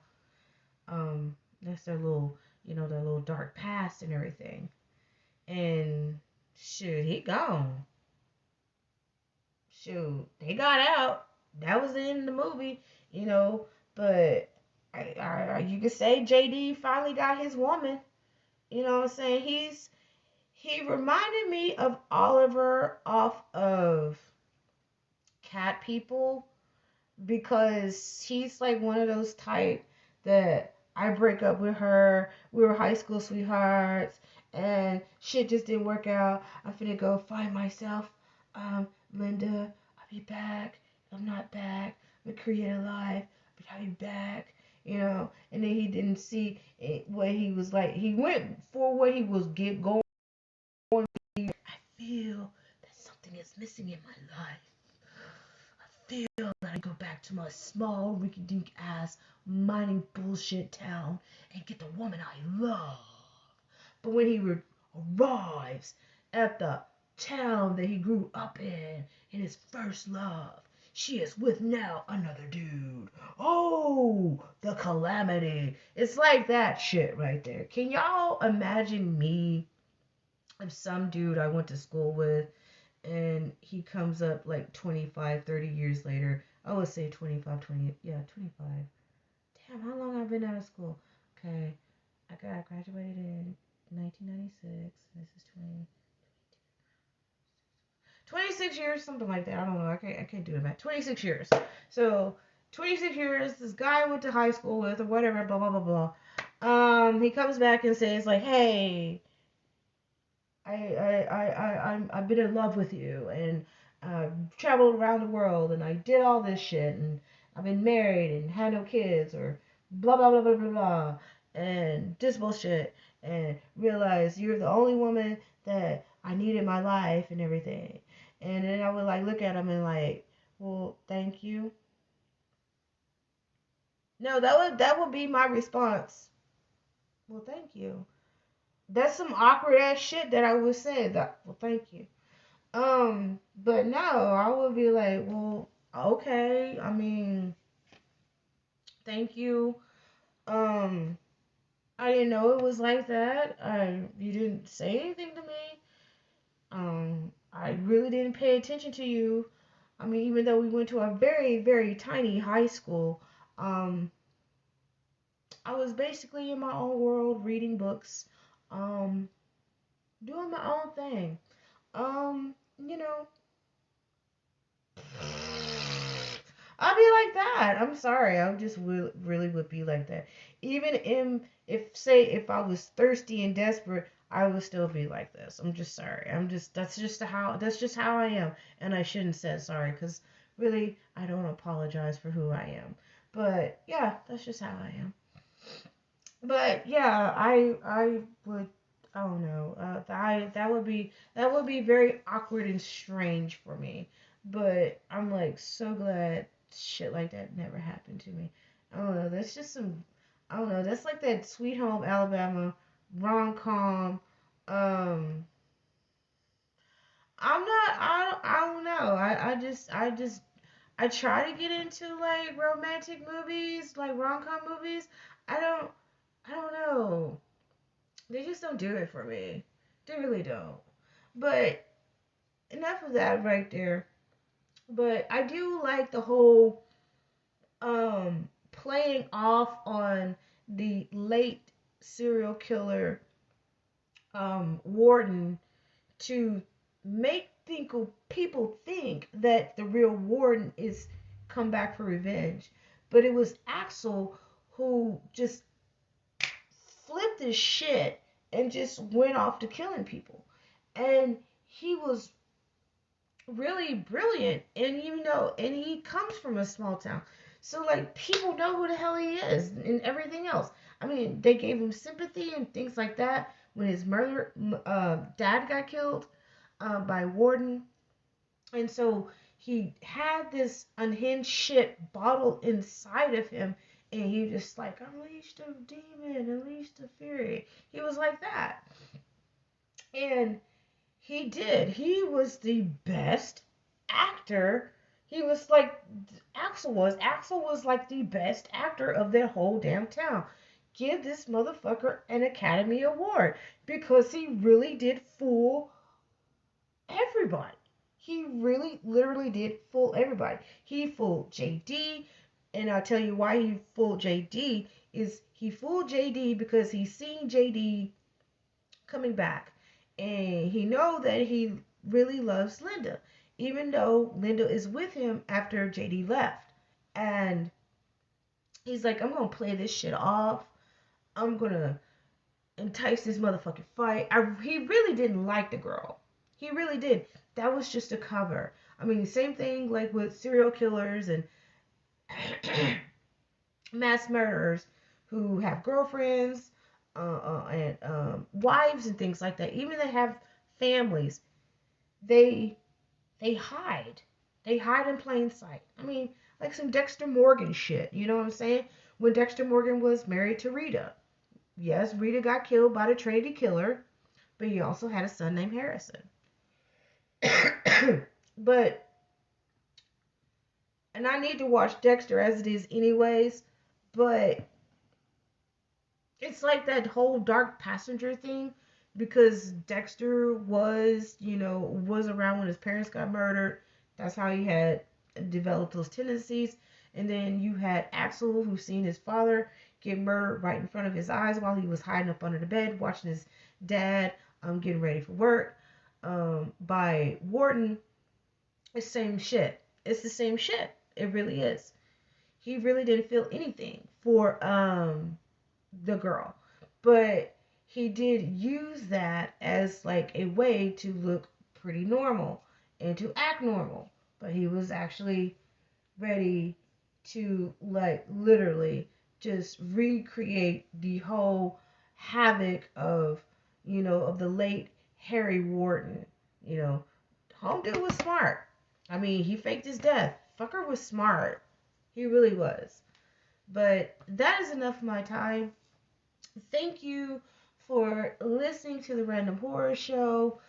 That's their little, their little dark past and everything. And shoot, he gone. Shoot, they got out. That was the end of the movie, But you could say JD finally got his woman. You know what I'm saying? He reminded me of Oliver off of Cat People, because he's like one of those type that I break up with her. We were high school sweethearts, and shit just didn't work out. I'm finna go find myself. Linda, I'll be back. If I'm not back, I'm gonna create a life, but I'll be back. And then he didn't see what he was like. He went for what he was going. I feel that something is missing in my life. Feel that I go back to my small, rinky-dink ass mining bullshit town and get the woman I love. But when he arrives at the town that he grew up in his first love, she is with now another dude. Oh, the calamity. It's like that shit right there. Can y'all imagine me if some dude I went to school with, and he comes up like 25, 30 years later? I would say 25, 20, yeah, 25. Damn, how long I've been out of school? Okay, I graduated in 1996. This is 26 years, something like that. I don't know. I can't do the math. 26 years. So, 26 years, this guy I went to high school with, or whatever, blah, blah, blah, blah. He comes back and says like, "Hey, I've been in love with you, and I've traveled around the world, and I did all this shit, and I've been married and had no kids, or blah blah blah blah blah blah, and this bullshit, and realize you're the only woman that I need in my life and everything." And then I would like look at him and like, well, thank you. No, that would be my response. Well, thank you. That's some awkward ass shit that I would say. That well, thank you. But no, I would be like, well, okay. I mean, thank you. Um, I didn't know it was like that. You didn't say anything to me. I really didn't pay attention to you. I mean, even though we went to a very, very tiny high school, um, I was basically in my own world, reading books, um, doing my own thing. You know, I'll be like that. I'm sorry. I just really would be like that. Even if say if I was thirsty and desperate, I would still be like this. I'm just sorry. That's just how I am, and I shouldn't say sorry because really I don't apologize for who I am. But yeah, that's just how I am. But yeah, I would I don't know. That would be very awkward and strange for me. But I'm like so glad shit like that never happened to me. I don't know. That's just some I don't know. That's like that Sweet Home Alabama rom com. Um, I'm not. I don't know. I try to get into like romantic movies, like rom com movies. I don't. I don't know. They just don't do it for me. They really don't. But enough of that right there. But I do like the whole playing off on the late serial killer warden to make people think that the real warden is come back for revenge. But it was Axel who just flipped his shit and just went off to killing people. And he was really brilliant, and he comes from a small town, so like people know who the hell he is and everything else. I mean, they gave him sympathy and things like that when his murder dad got killed by Warden, and so he had this unhinged shit bottled inside of him, and he just like unleashed a demon, unleashed a fury. He was like that, and he did. He was the best actor. He was like Axel was. Axel was like the best actor of their whole damn town. Give this motherfucker an Academy Award because he really did fool everybody. He really literally did fool everybody. He fooled JD, and I'll tell you why he fooled JD is he fooled JD because he seen JD coming back, and he know that he really loves Linda, even though Linda is with him after JD left. And he's like, I'm gonna play this shit off. I'm gonna entice this motherfucking fight. He really didn't like the girl. He really did. That was just a cover. I mean, same thing like with serial killers and mass murderers who have girlfriends and wives and things like that. Even they have families. They they hide. They hide in plain sight. I mean, like some Dexter Morgan shit. You know what I'm saying? When Dexter Morgan was married to Rita. Yes, Rita got killed by the Trinity Killer, but he also had a son named Harrison. But, and I need to watch Dexter as it is anyways, but it's like that whole dark passenger thing because Dexter was around when his parents got murdered. That's how he had developed those tendencies. And then you had Axel who seen his father get murdered right in front of his eyes while he was hiding up under the bed watching his dad getting ready for work by Warden. It's the same shit. It's the same shit. It really is. He really didn't feel anything for the girl. But he did use that as like a way to look pretty normal and to act normal. But he was actually ready to like literally just recreate the whole havoc of, of the late Harry Wharton. You know, home dude was smart. I mean, he faked his death. Fucker was smart. He really was. But that is enough of my time. Thank you for listening to the Random Horror Show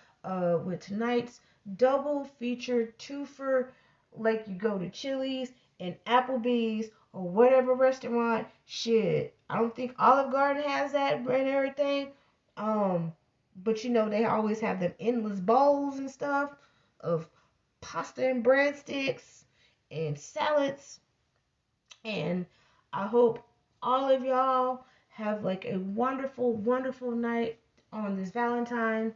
with tonight's double feature twofer. Like you go to Chili's and Applebee's or whatever restaurant. Shit, I don't think Olive Garden has that and everything. But they always have them endless bowls and stuff of pasta and breadsticks and salads. And I hope all of y'all have like a wonderful, wonderful night on this Valentine.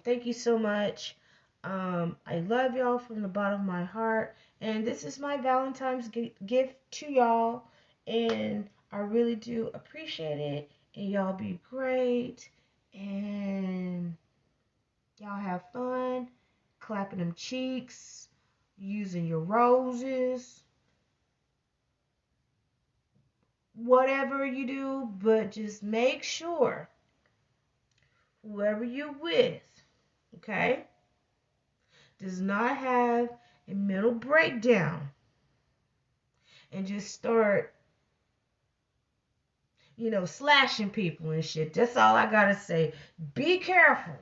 Thank you so much. I love y'all from the bottom of my heart. And this is my Valentine's gift to y'all. And I really do appreciate it. And y'all be great. And y'all have fun clapping them cheeks, using your roses, whatever you do, but just make sure whoever you're with, okay, does not have a mental breakdown and just start, slashing people and shit. That's all I gotta say. Be careful.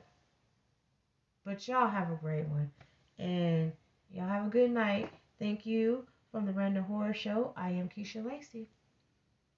But y'all have a great one. And y'all have a good night. Thank you from the Random Horror Show. I am Keisha Lacey.